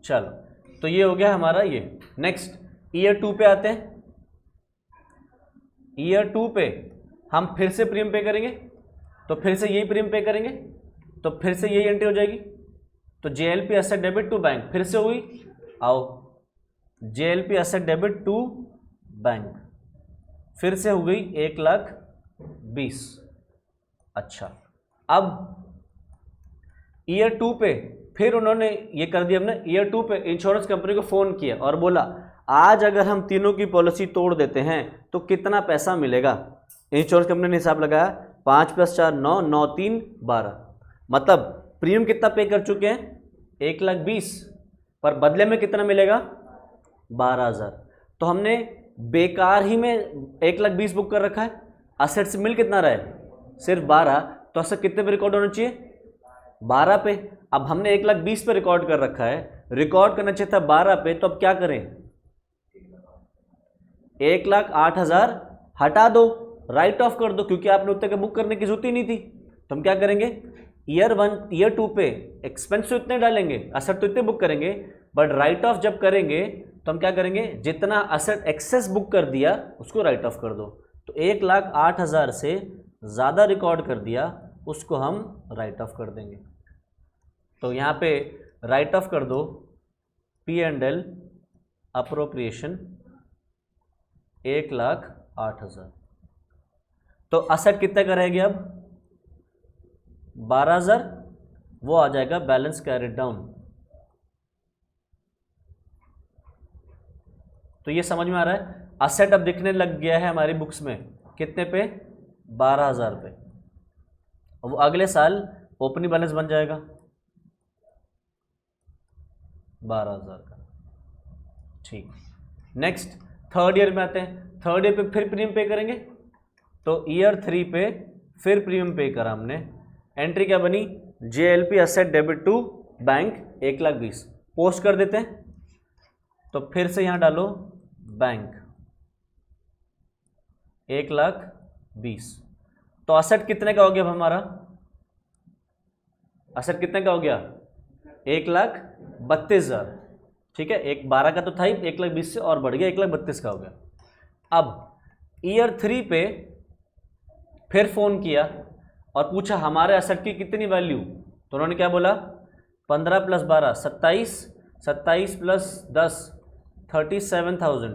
चलो, तो ये हो गया हमारा ये। नेक्स्ट ईयर 2 पे आते हैं। ईयर 2 पे हम फिर से प्रीमियम पे करेंगे, तो फिर से यही प्रीमियम पे करेंगे, तो फिर से यही एंट्री हो जाएगी। तो JLP asset debit to bank फिर से हुई, आओ JLP asset debit to bank फिर से हो गई 1,20,000। अच्छा, अब ईयर 2 पे फिर उन्होंने ये कर दिया, हमने ईयर 2 पे इंश्योरेंस कंपनी को फ़ोन किया और बोला आज अगर हम तीनों की पॉलिसी तोड़ देते हैं तो कितना पैसा मिलेगा। इंश्योरेंस कंपनी ने हिसाब लगाया, 5 + 4 9, 9 3 12, मतलब प्रीमियम कितना पे कर चुके हैं 1,20,000, पर बदले में कितना मिलेगा 12,000। तो हमने बेकार ही में 1,20,000 बुक कर रखा है, असेट से मिल कितना रहा है सिर्फ 12, तो असेट कितने पे रिकॉर्ड होना चाहिए 12 पे। अब हमने 1,20,000 पे रिकॉर्ड कर रखा है, रिकॉर्ड करना चाहिए था 12 पे, तो अब क्या करें 1,08,000 हटा दो, राइट ऑफ कर दो, क्योंकि आपने उतने का बुक करने की जरूरत ही नहीं थी। तो हम क्या करेंगे ईयर 2 पे एक्सपेंस तो इतने डालेंगे, असेट तो इतने बुक करेंगे, बट राइट ऑफ जब करेंगे तो हम क्या करेंगे जितना असेट एक्सेस बुक कर दिया उसको राइट ऑफ कर दो। तो 1,08,000 से ज़्यादा रिकॉर्ड कर दिया उसको हम राइट ऑफ कर देंगे। तो यहाँ पे राइट ऑफ कर दो P&L अप्रोप्रिएशन 1,08,000। तो असेट कितने का रह गया अब 12,000, वो आ जाएगा बैलेंस कैरिड डाउन। तो ये समझ में आ रहा है, असेट अब दिखने लग गया है हमारी बुक्स में कितने पे 12,000 पे, वो अगले साल ओपनिंग बैलेंस बन जाएगा 12,000 का, ठीक। नेक्स्ट थर्ड ईयर में आते हैं। थर्ड ईयर पे फिर प्रीमियम पे करेंगे, तो ईयर 3 पे फिर प्रीमियम पे करा हमने, एंट्री क्या बनी, JLP asset debit to bank 1,20,000 post कर देते हैं। तो फिर से यहां डालो बैंक 1,20,000। तो असेट कितने का हो गया अब हमारा, असेट कितने का हो गया 1,32,000। ठीक है, 12 का तो था ही, 1,20,000 से और बढ़ गया 1,32,000 का हो गया। अब ईयर 3 पे फिर फोन किया और पूछा हमारे असेट की कितनी वैल्यू, तो उन्होंने क्या बोला 15 + 12 27, 27 + 10 37,000।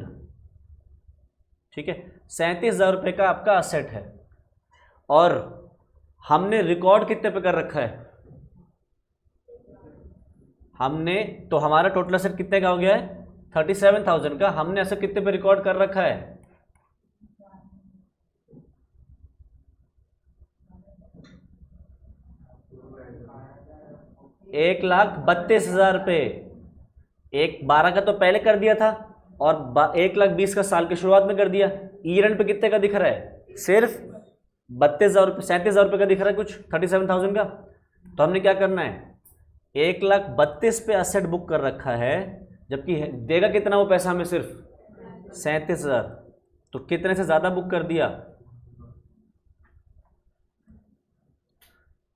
ठीक है, 37,000 रुपये का आपका असेट है और हमने रिकॉर्ड कितने पे कर रखा है, हमने तो हमारा टोटल असेट कितने का हो गया है 37,000 का, हमने असेट कितने पे रिकॉर्ड कर रखा है 1,32,000 रुपये। 12 का तो पहले कर दिया था और 1,20,000 का साल की शुरुआत में कर दिया। ईयर एंड पे कितने का दिख रहा है, सिर्फ 32,000 रुपये, 37,000 रुपये का दिख रहा है कुछ 37,000 का। तो हमने क्या करना है 1,32,000 पे असेट बुक कर रखा है, जबकि देगा कितना वो पैसा हमें सिर्फ 37,000। तो कितने से ज़्यादा बुक कर दिया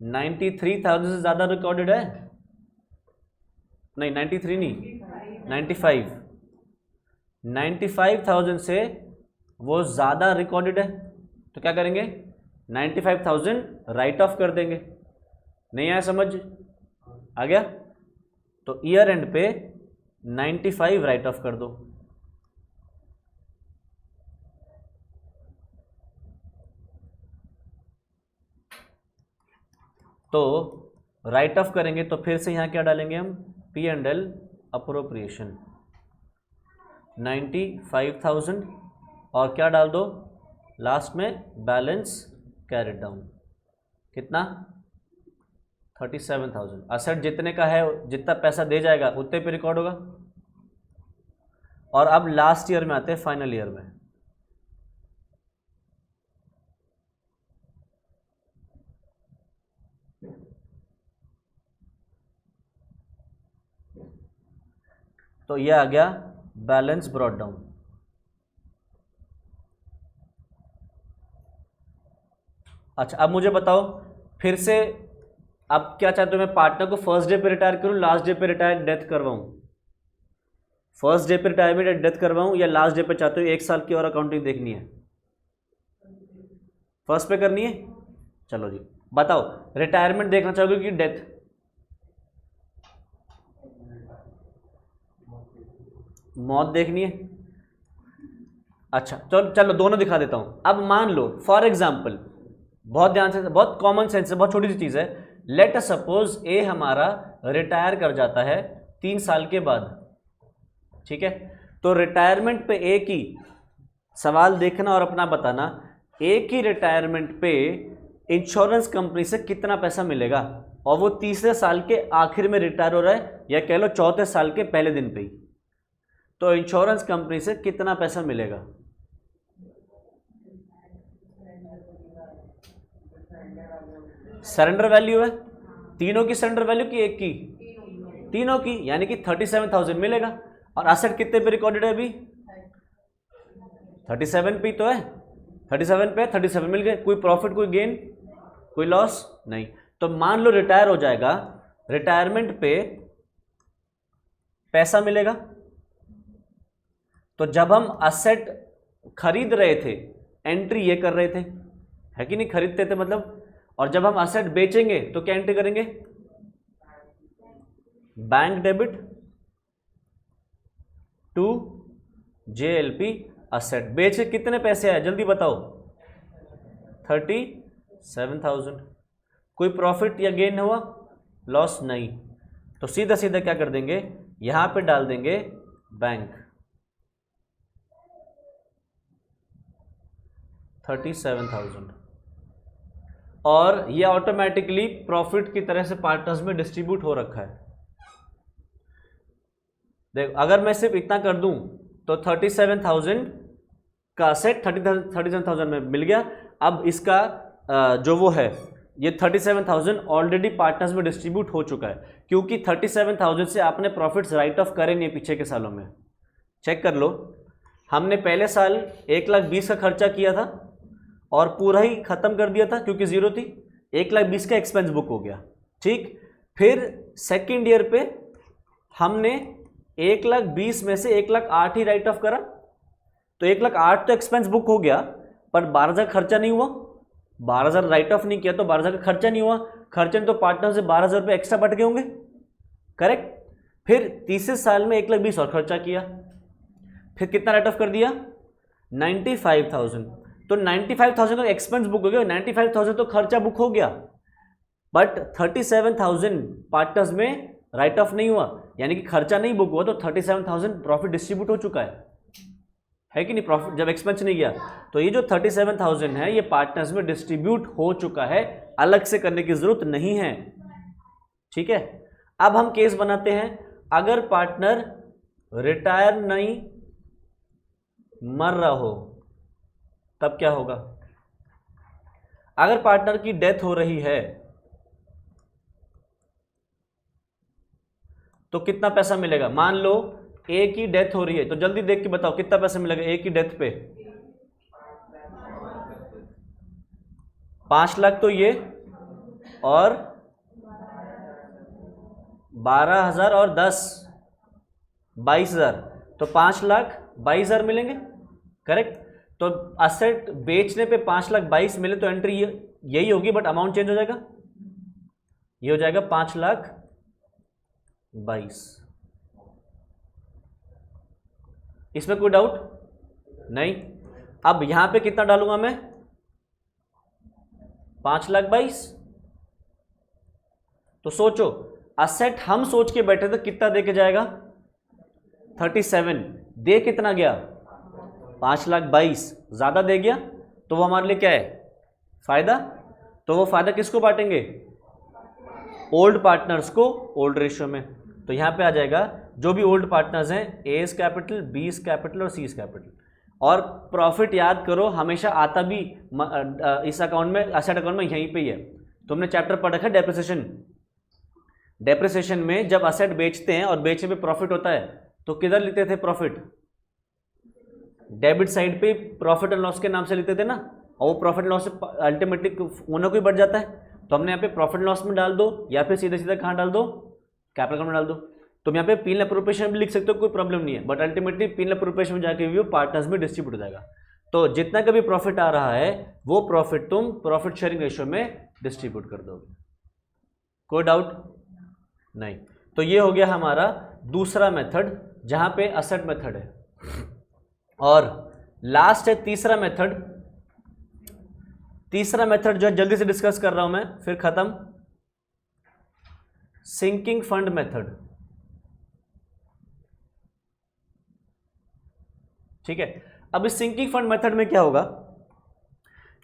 93,000 से ज़्यादा रिकॉर्डेड है, नहीं 93 नहीं 95, 95,000 से वो ज़्यादा रिकॉर्डेड है। तो क्या करेंगे 95,000 राइट ऑफ कर देंगे। नहीं आया समझ, आ गया? तो ईयर एंड पे 95 राइट ऑफ कर दो। तो राइट ऑफ करेंगे तो फिर से यहां क्या डालेंगे हम P&L अप्रोप्रिएशन 95,000 और क्या डाल दो लास्ट में बैलेंस कैरिड डाउन कितना 37,000। असेट जितने का है जितना पैसा दे जाएगा उतने पे रिकॉर्ड होगा। और अब लास्ट ईयर में आते हैं, फाइनल ईयर में। तो ये आ गया बैलेंस ब्रॉट डाउन। अच्छा अब मुझे बताओ फिर से, अब क्या चाहते हो मैं पार्टनर को फर्स्ट डे पे रिटायर करूं, लास्ट डे पे रिटायर डेथ करवाऊं, फर्स्ट डे पे रिटायरमेंट डेथ करवाऊं या लास्ट डे पे चाहते हो 1 साल की और अकाउंटिंग देखनी है, फर्स्ट पे करनी है। चलो जी बताओ रिटायरमेंट देखना चाहोगे कि डेथ, मौत देखनी है। अच्छा चलो दोनों दिखा देता हूं। अब मान लो फॉर एग्जांपल, बहुत ध्यान से, बहुत कॉमन सेंस है, बहुत छोटी सी चीज है। लेट अस सपोज ए हमारा रिटायर कर जाता है 3 साल के बाद, ठीक है। तो रिटायरमेंट पे ए की सवाल देखना और अपना बताना, ए की रिटायरमेंट पे इंश्योरेंस कंपनी से कितना पैसा मिलेगा, और वो तीसरे साल के आखिर में रिटायर हो रहा है या कह लो चौथे साल के पहले दिन पे ही, तो इंश्योरेंस कंपनी से कितना पैसा मिलेगा। सरेंडर वैल्यू है, तीनों की सरेंडर वैल्यू की एक की, तीनों की, यानी कि 37,000 मिलेगा। और असेट कितने पे रिकॉर्डेड है अभी 37 पे तो है, 37 पे 37 मिल गए, कोई प्रॉफिट कोई गेन कोई लॉस नहीं। तो मान लो रिटायर हो जाएगा, रिटायरमेंट पे पैसा मिलेगा। तो जब हम असेट खरीद रहे थे एंट्री ये कर रहे थे, है कि नहीं, खरीदते थे मतलब, और जब हम असेट बेचेंगे तो क्या एंट्री करेंगे, bank debit to JLP asset. बेच के कितने पैसे आए जल्दी बताओ 37,000। कोई प्रॉफिट या गेन हुआ, लॉस नहीं। तो सीधा सीधा क्या कर देंगे, यहां पे डाल देंगे बैंक 37,000 और ये ऑटोमेटिकली प्रॉफिट की तरह से पार्टनर्स में डिस्ट्रीब्यूट हो रखा है। देख अगर मैं सिर्फ इतना कर दूं तो 37,000 का असेट 37,000 में मिल गया। अब इसका जो वो है ये 37,000 ऑलरेडी पार्टनर्स में डिस्ट्रीब्यूट हो चुका है, क्योंकि 37,000 से आपने प्रॉफिट्स राइट ऑफ करे नहीं पीछे के सालों में। चेक कर लो, हमने पहले साल 1,20,000 का खर्चा किया था और पूरा ही खत्म कर दिया था क्योंकि जीरो थी, 1,20,000 का एक्सपेंस बुक हो गया। ठीक, फिर सेकेंड ईयर पे हमने 1,20,000 में से 1,08,000 ही राइट ऑफ करा, तो 1,08,000 तो एक्सपेंस बुक हो गया, पर 12,000 खर्चा नहीं हुआ। 12,000 राइट ऑफ नहीं किया तो 12,000 का खर्चा नहीं हुआ। खर्चे तो पार्टनर से 12,000 रुपये एक्स्ट्रा बढ़ गए होंगे, करेक्ट। फिर तीसरे साल में 1,20,000 और खर्चा किया, फिर कितना राइट ऑफ कर दिया, 95,000। तो 95,000 का एक्सपेंस बुक हो गया, 95,000 तो खर्चा बुक हो गया, बट 37,000 पार्टनर्स में राइट ऑफ नहीं हुआ, यानी कि खर्चा नहीं बुक हुआ, तो 37,000 प्रॉफिट डिस्ट्रीब्यूट हो चुका है कि नहीं। प्रॉफिट जब एक्सपेंस नहीं गया, तो ये जो 37,000 है ये पार्टनर्स में डिस्ट्रीब्यूट हो चुका है, अलग से करने की जरूरत नहीं है। ठीक है, अब हम केस बनाते हैं, अगर पार्टनर रिटायर नहीं मर रहा हो तब क्या होगा। अगर पार्टनर की डेथ हो रही है तो कितना पैसा मिलेगा। मान लो ए की डेथ हो रही है, तो जल्दी देख के बताओ कितना पैसा मिलेगा ए की डेथ पे। 5 लाख तो ये, और 12,000 और 10 22,000, तो 5,22,000 मिलेंगे, करेक्ट। तो असेट बेचने पे 5,22,000 मिले तो एंट्री यही होगी, बट अमाउंट चेंज हो जाएगा, ये हो जाएगा 5,22,000। इसमें कोई डाउट नहीं। अब यहां पे कितना डालूंगा मैं, 5,22,000। तो सोचो, असेट हम सोच के बैठे थे कितना दे के जाएगा, 37, दे कितना गया, 5,22,000, ज्यादा दे गया, तो वो हमारे लिए क्या है, फायदा। तो वो फायदा किसको बांटेंगे, ओल्ड पार्टनर्स को ओल्ड रेशियो में। तो यहां पे आ जाएगा जो भी ओल्ड पार्टनर्स हैं, एस कैपिटल, बीस कैपिटल और सीस कैपिटल। और प्रॉफिट याद करो हमेशा आता भी इस अकाउंट में, असेट अकाउंट में यहीं पे ही है। तुमने चैप्टर पढ़ रखा है डेप्रिसिएशन। डेप्रिसिएशन में जब असेट बेचते हैं और बेचने पे प्रॉफिट होता है तो किधर लेते थे प्रॉफिट, डेबिट साइड पे प्रॉफिट एंड लॉस के नाम से लेते थे ना, और वो प्रॉफिट लॉस से अल्टीमेटली ओनर को ही बढ़ जाता है। तो हमने यहाँ पे प्रॉफिट लॉस में डाल दो, या फिर सीधे सीधे कहाँ डाल दो, कैपिटल अकाउंट में डाल दो। तुम यहाँ पे पी&एल अप्रोप्रिएशन भी लिख सकते हो, कोई प्रॉब्लम नहीं है, बट अल्टीमेटली पी&एल अप्रोप्रिएशन में जाके भी पार्टनर्स में डिस्ट्रीब्यूट हो जाएगा। तो जितना का भी प्रॉफिट आ रहा है वो प्रॉफिट तुम प्रॉफिट शेयरिंग रेशियो में डिस्ट्रीब्यूट कर दोगे। कोई डाउट नहीं। तो ये हो गया हमारा दूसरा मेथड जहां पे असेट मेथड है, और लास्ट है तीसरा मेथड। तीसरा मेथड जो है जल्दी से डिस्कस कर रहा हूं मैं, फिर खत्म। Sinking fund method. ठीक है, अब इस सिंकिंग फंड मेथड में क्या होगा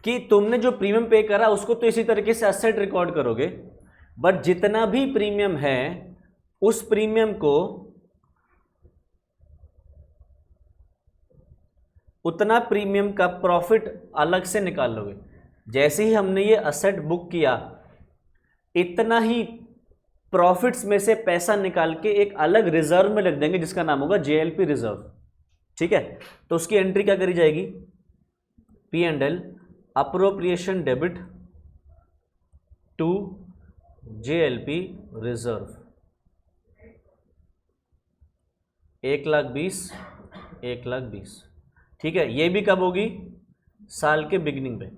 कि तुमने जो प्रीमियम पे करा उसको तो इसी तरीके से असेट रिकॉर्ड करोगे, बट जितना भी प्रीमियम है उस प्रीमियम को उतना प्रीमियम का प्रॉफिट अलग से निकाल लोगे। जैसे ही हमने ये असेट बुक किया, इतना ही प्रॉफिट्स में से पैसा निकाल के एक अलग रिजर्व में रख देंगे जिसका नाम होगा जेएलपी रिजर्व। ठीक है, तो उसकी एंट्री क्या करी जाएगी, P&L appropriation debit to JLP reserve 1,20,000। ठीक है, ये भी कब होगी, साल के बिगिनिंग में।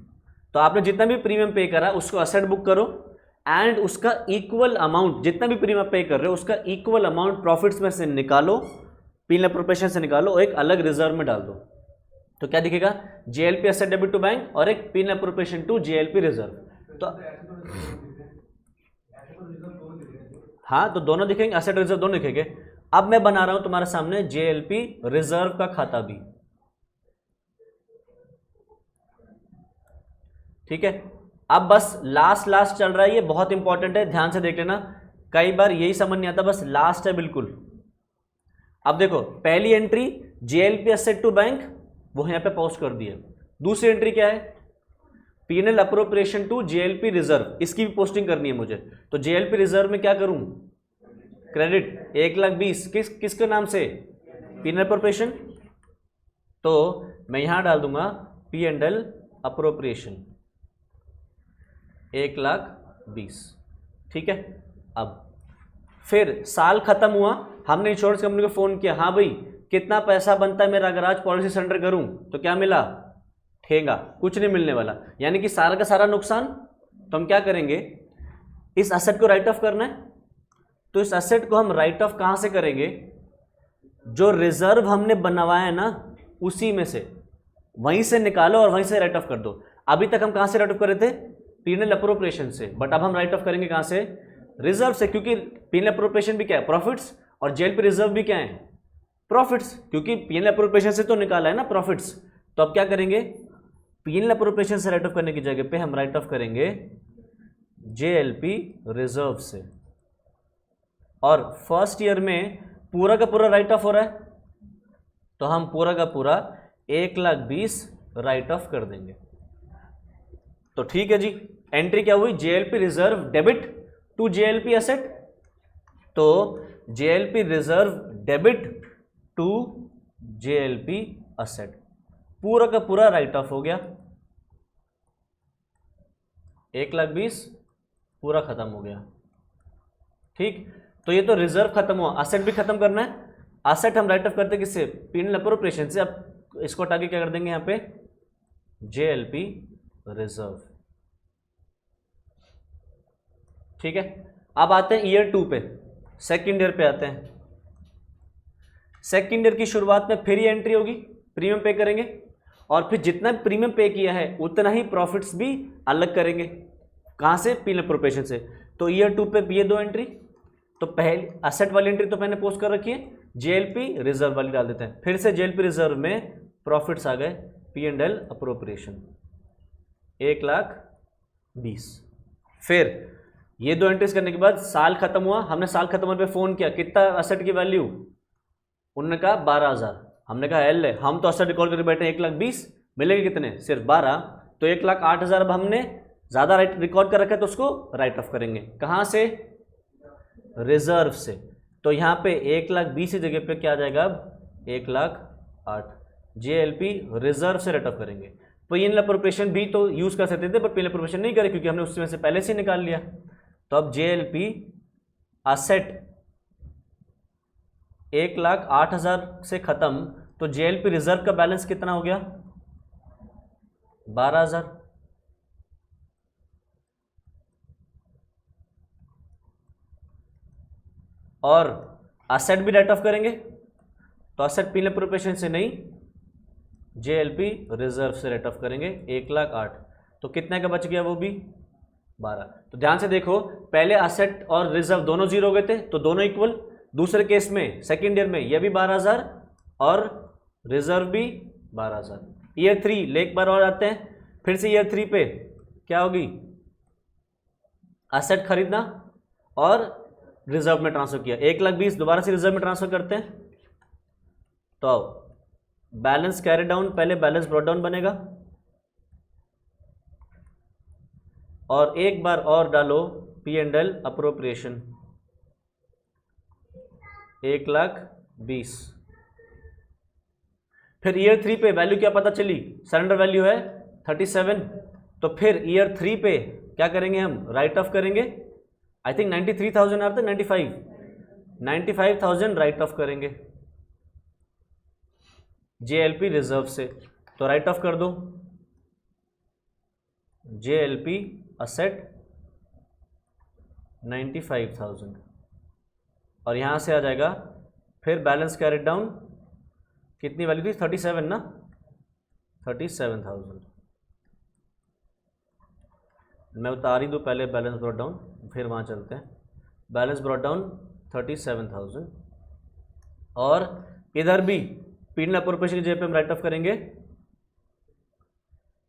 तो आपने जितना भी प्रीमियम पे करा उसको असेट बुक करो, एंड उसका इक्वल अमाउंट, जितना भी प्रीमियम पे कर रहे हो उसका इक्वल अमाउंट प्रॉफिट्स में से निकालो, पी&एल अप्रोप्रिएशन से निकालो और एक अलग रिजर्व में डाल दो। तो क्या दिखेगा, JLP asset debit to bank और एक P and L appropriation to JLP reserve. तो हाँ, तो दोनों दिखेंगे, असेट रिजर्व दोनों दिखेंगे। अब मैं बना रहा हूं तुम्हारे सामने जेएलपी रिजर्व का खाता भी। ठीक है, अब बस लास्ट चल रहा है, ये बहुत इंपॉर्टेंट है, ध्यान से देख लेना, कई बार यही समझ नहीं आता, बस लास्ट है बिल्कुल। अब देखो, पहली entry JLP asset to bank, वो यहां पे पॉज कर दी है। दूसरी एंट्री क्या है, P&L appropriation to JLP reserve, इसकी भी पोस्टिंग करनी है मुझे। तो JLP रिजर्व में क्या करूं, क्रेडिट 1,20,000 किसके नाम से, P&L अप्रोप्रिएशन। तो मैं यहां डाल दूंगा P&L अप्रोप्रिएशन 1,20,000, ठीक है। अब फिर साल खत्म हुआ, हमने इंश्योरेंस कंपनी को फोन किया, हाँ भाई कितना पैसा बनता है मेरा अगर आज पॉलिसी सरेंडर करूं, तो क्या मिला, ठेंगा, कुछ नहीं मिलने वाला, यानी कि सारा का सारा नुकसान। तो हम क्या करेंगे, इस एसेट को राइट ऑफ करना है, तो इस एसेट को हम राइट ऑफ कहां से करेंगे, जो रिजर्व हमने बनवाया ना उसी में से, वहीं से निकालो और वहीं से राइट ऑफ कर दो। अभी तक हम कहां से राइट ऑफ कर रहे थे, P&L अप्रोप्रिएशन से, बट अब हम राइट ऑफ करेंगे कहां से, रिजर्व से, क्योंकि P&L अप्रोप्रिएशन भी क्या है, प्रॉफिट्स, और JLP रिजर्व भी क्या है, प्रॉफिट्स, क्योंकि P&L अप्रोप्रिएशन से तो निकाला है ना प्रॉफिट्स। तो अब क्या करेंगे, P&L अप्रोप्रिएशन से राइट ऑफ करने की जगह पे हम राइट ऑफ करेंगे JLP रिजर्व से। और फर्स्ट ईयर में पूरा का पूरा राइट ऑफ हो रहा है, तो हम पूरा का पूरा 1,20,000 राइट ऑफ कर देंगे। तो ठीक है जी, एंट्री क्या हुई, JLP reserve debit to JLP asset, तो JLP reserve debit to JLP asset, पूरा का पूरा राइट ऑफ हो गया, 1,20,000 पूरा खत्म हो गया, ठीक। तो ये तो रिजर्व खत्म हुआ, एसेट भी खत्म करना है, एसेट हम राइट ऑफ करते किससे, P&L अप्रोप्रिएशन से। अब इसको हटा के क्या कर देंगे यहाँ पे, JLP रिजर्व, ठीक है। अब आते हैं ईयर 2 पे, सेकेंड ईयर पे आते हैं। सेकेंड ईयर की शुरुआत में फिर ये एंट्री होगी, प्रीमियम पे करेंगे, और फिर जितना प्रीमियम पे किया है उतना ही प्रॉफिट्स भी अलग करेंगे, कहाँ से, P&L अप्रोप्रिएशन से। तो ईयर 2 पे ये दो एंट्री, तो पहले एसेट वाली एंट्री तो मैंने पोस्ट कर रखी है, JLP रिजर्व वाली डाल देते हैं। फिर से JLP रिजर्व में प्रॉफिट्स आ गए, P&L अप्रोप्रिएशन 1,20,000। फिर ये दो एंट्रीज करने के बाद साल खत्म हुआ, हमने साल खत्म होने पे फोन किया, कितना एसेट की वैल्यू, उन्होंने कहा 12,000, हमने कहा एल है, हम तो एसेट रिकॉर्ड करके बैठे 1,20,000, मिलेंगे कितने, सिर्फ 12, तो 1,08,000 अब हमने ज़्यादा राइट रिकॉर्ड कर रखा है, तो उसको राइट ऑफ करेंगे, कहाँ से, रिजर्व से। तो यहाँ पे 1,20,000 की जगह पे क्या आ जाएगा, अब 1,08,000 JLP रिजर्व से राइट ऑफ करेंगे। P&L अप्रोप्रिएशन भी तो यूज़ कर सकते थे, बट P&L अप्रोप्रिएशन नहीं करे क्योंकि हमने उसमें से पहले से निकाल लिया। तो अब JLP एसेट 1,08,000 से खत्म, तो JLP रिजर्व का बैलेंस कितना हो गया, 12,000। और एसेट भी राइट ऑफ करेंगे, तो एसेट P&L अप्रोप्रिएशन से नहीं, JLP रिजर्व से राइट ऑफ करेंगे 1,08,000, तो कितने का बच गया, वो भी 12। तो ध्यान से देखो, पहले एसेट और रिजर्व दोनों जीरो हो गए थे, तो दोनों इक्वल। दूसरे केस में सेकेंड ईयर में ये भी 12,000 और रिजर्व भी 12,000। ईयर 3 ले एक बार और आते हैं, फिर से ईयर 3 पे क्या होगी, एसेट खरीदना और रिजर्व में ट्रांसफर किया, 1,20,000 दोबारा से रिजर्व में ट्रांसफर करते हैं, तो बैलेंस कैरी डाउन, पहले बैलेंस ब्रॉट डाउन बनेगा, और एक बार और डालो P&L अप्रोप्रिएशन 1,20,000। फिर ईयर 3 पे वैल्यू क्या पता चली, सरेंडर वैल्यू है 37, तो फिर ईयर 3 पे क्या करेंगे, हम राइट ऑफ करेंगे, आई थिंक 93,000 आते, 95,000 राइट ऑफ करेंगे JLP रिजर्व से। तो राइट ऑफ कर दो JLP असेट 95,000, और यहाँ से आ जाएगा फिर बैलेंस कैरिड डाउन, कितनी वैल्यू थी, 37 ना, 37,000। मैं उतार ही दूँ पहले बैलेंस ब्रॉट डाउन, फिर वहाँ चलते हैं। बैलेंस ब्रॉट डाउन 37,000, और इधर भी P&L अप्रोप्रिएशन की जगह पे हम राइट ऑफ करेंगे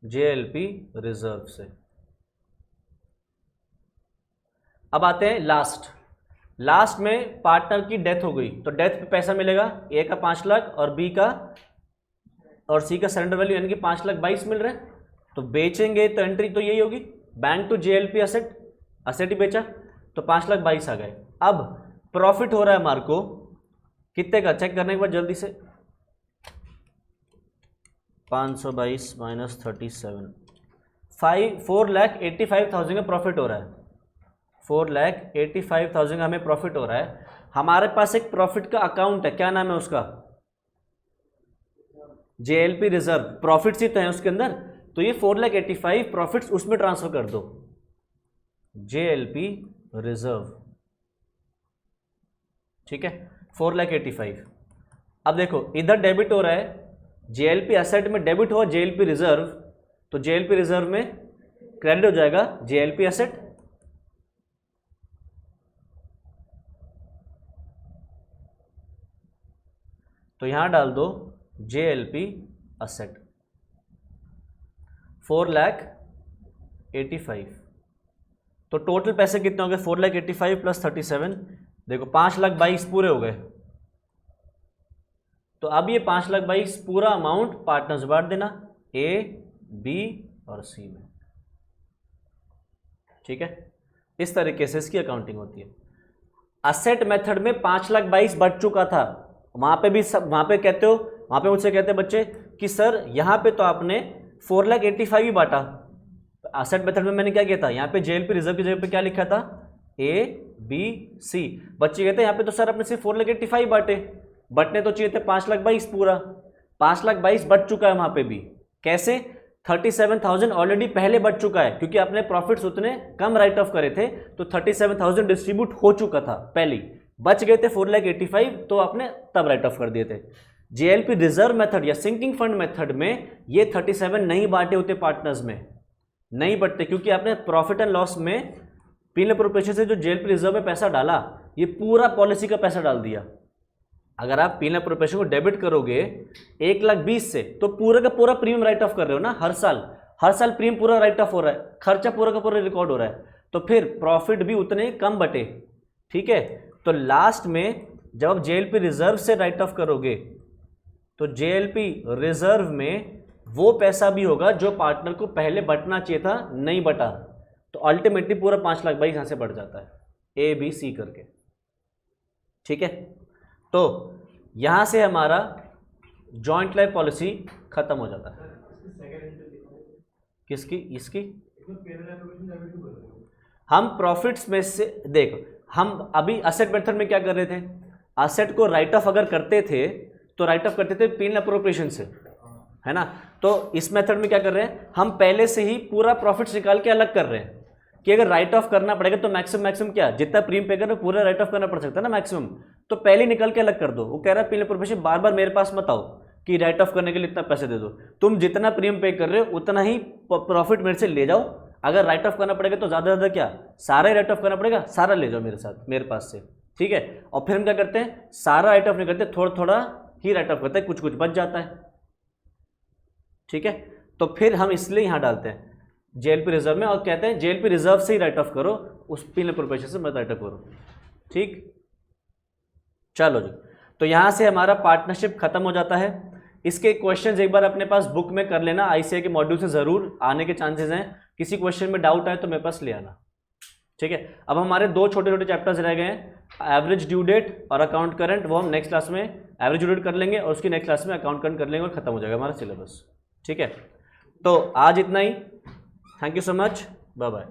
JLP रिजर्व से। अब आते हैं लास्ट में पार्टनर की डेथ हो गई, तो डेथ पे पैसा मिलेगा, ए का 5 लाख और बी का और सी का सरेंडर वैल्यू यानी कि 5,22,000 मिल रहा है, तो बेचेंगे तो एंट्री तो यही होगी, bank to JLP asset, asset ही बेचा तो 5,22,000 आ गए। अब प्रॉफिट हो रहा है हमारे को कितने का, चेक करने के बाद जल्दी से 522 माइनस 37, 4,85,000 का प्रॉफिट हो रहा है। 4,85,000 का हमें प्रॉफिट हो रहा है। हमारे पास एक प्रॉफिट का अकाउंट है, क्या नाम है उसका, JLP रिजर्व, प्रॉफिट्स ही तो है उसके अंदर, तो ये 4,85,000 प्रॉफिट्स उसमें ट्रांसफर कर दो, JLP रिजर्व, ठीक है 4,85,000। अब देखो इधर डेबिट हो रहा है, JLP एसेट में डेबिट हुआ JLP रिजर्व, तो JLP रिजर्व में क्रेडिट हो जाएगा JLP एसेट, तो यहां डाल दो JLP असेट 4,85,000। तो टोटल पैसे कितने हो गए, 4,85,000 प्लस 37, देखो 5,22,000 पूरे हो गए। तो अब ये 5,22,000 पूरा अमाउंट पार्टनर्स बांट देना A, B और C में, ठीक है। इस तरीके से इसकी अकाउंटिंग होती है। असेट मेथड में 5,22,000 बच चुका था, वहां पे भी सब, वहां पे कहते हो, वहां पे मुझसे कहते हैं बच्चे कि सर यहां पे तो आपने 4,85,000 ही बांटा। असेट मेथड में मैंने क्या किया था, यहाँ पे JLP रिजर्व की जगह पे क्या लिखा था, A, B, C। बच्चे कहते हैं यहाँ पे तो सर आपने सिर्फ 4,85,000 बांटे, बटने तो चाहिए थे 5,22,000 पूरा। 5,22,000 बच चुका है वहां पे भी, कैसे, 37,000 ऑलरेडी पहले बच चुका है, क्योंकि आपने प्रॉफिट्स उतने कम राइट ऑफ करे थे, तो 37,000 डिस्ट्रीब्यूट हो चुका था पहले, बच गए थे 4,85,000, तो आपने तब राइट ऑफ कर दिए थे। JLP रिजर्व मेथड या सिंकिंग फंड मेथड में ये 37 नहीं बांटे होते, पार्टनर्स में नहीं बटते, क्योंकि आपने प्रॉफिट एंड लॉस में पीएल अप्रोप्रिएशन से जो JLP रिजर्व में पैसा डाला, ये पूरा पॉलिसी का पैसा डाल दिया। अगर आप पीएल अप्रोप्रिएशन को डेबिट करोगे 1,20,000 से, तो पूरा का पूरा प्रीमियम राइट ऑफ कर रहे हो ना, हर साल प्रीमियम पूरा राइट ऑफ हो रहा है, खर्चा पूरा का पूरा रिकॉर्ड हो रहा है, तो फिर प्रॉफिट भी उतने कम बटे, ठीक है। तो लास्ट में जब आप JLP रिजर्व से राइट ऑफ करोगे, तो JLP रिजर्व में वो पैसा भी होगा जो पार्टनर को पहले बटना चाहिए था, नहीं बटा, तो अल्टीमेटली पूरा 5,22,000 यहां से बढ़ जाता है, A, B, C करके, ठीक है। तो यहां से हमारा जॉइंट लाइफ पॉलिसी खत्म हो जाता है। किसकी, इसकी, हम प्रॉफिट्स में से, देखो हम अभी असेट मेथड में क्या कर रहे थे, असेट को राइट ऑफ अगर करते थे तो राइट ऑफ करते थे पीएल अप्रोप्रिएशन से, है ना। तो इस मेथड में क्या कर रहे हैं, हम पहले से ही पूरा प्रॉफिट्स निकाल के अलग कर रहे हैं कि अगर राइट ऑफ करना पड़ेगा तो मैक्सिमम क्या, जितना प्रीमियम पे कर रहे हो पूरा राइट ऑफ करना पड़ सकता है ना मैक्सिमम, तो पहले निकल के अलग कर दो। वो कह रहा है पीएल अप्रोप्रिएशन बार बार मेरे पास मत आओ कि राइट ऑफ करने के लिए इतना पैसे दे दो, तुम जितना प्रीमियम पे कर रहे हो उतना ही प्रॉफिट मेरे से ले जाओ, अगर राइट ऑफ करना पड़ेगा तो ज़्यादा ज़्यादा क्या, सारा ही राइट ऑफ करना पड़ेगा, सारा ले जाओ मेरे साथ, मेरे पास से, ठीक है। और फिर हम क्या करते हैं, सारा राइट ऑफ नहीं करते, थोड़ा थोड़ा ही राइट ऑफ करते हैं, कुछ कुछ बच जाता है, ठीक है। तो फिर हम इसलिए यहां डालते हैं JLP रिजर्व में, और कहते हैं JLP रिजर्व से ही राइट ऑफ करो, उस पीएल अप्रोप्रिएशन से मत राइट ऑफ करो, ठीक। चलो जी, तो यहां से हमारा पार्टनरशिप खत्म हो जाता है। इसके क्वेश्चंस एक बार अपने पास बुक में कर लेना, ICAI के मॉड्यूल से जरूर आने के चांसेस हैं, किसी क्वेश्चन में डाउट आए तो मेरे पास ले आना, ठीक है। अब हमारे दो छोटे छोटे चैप्टर्स रह गए हैं, एवरेज ड्यू डेट और अकाउंट करंट, वो हम नेक्स्ट क्लास में एवरेज ड्यू डेट कर लेंगे और उसकी नेक्स्ट क्लास में अकाउंट करंट कर लेंगे और खत्म हो जाएगा हमारा सिलेबस, ठीक है। तो आज इतना ही, thank you so much, bye bye.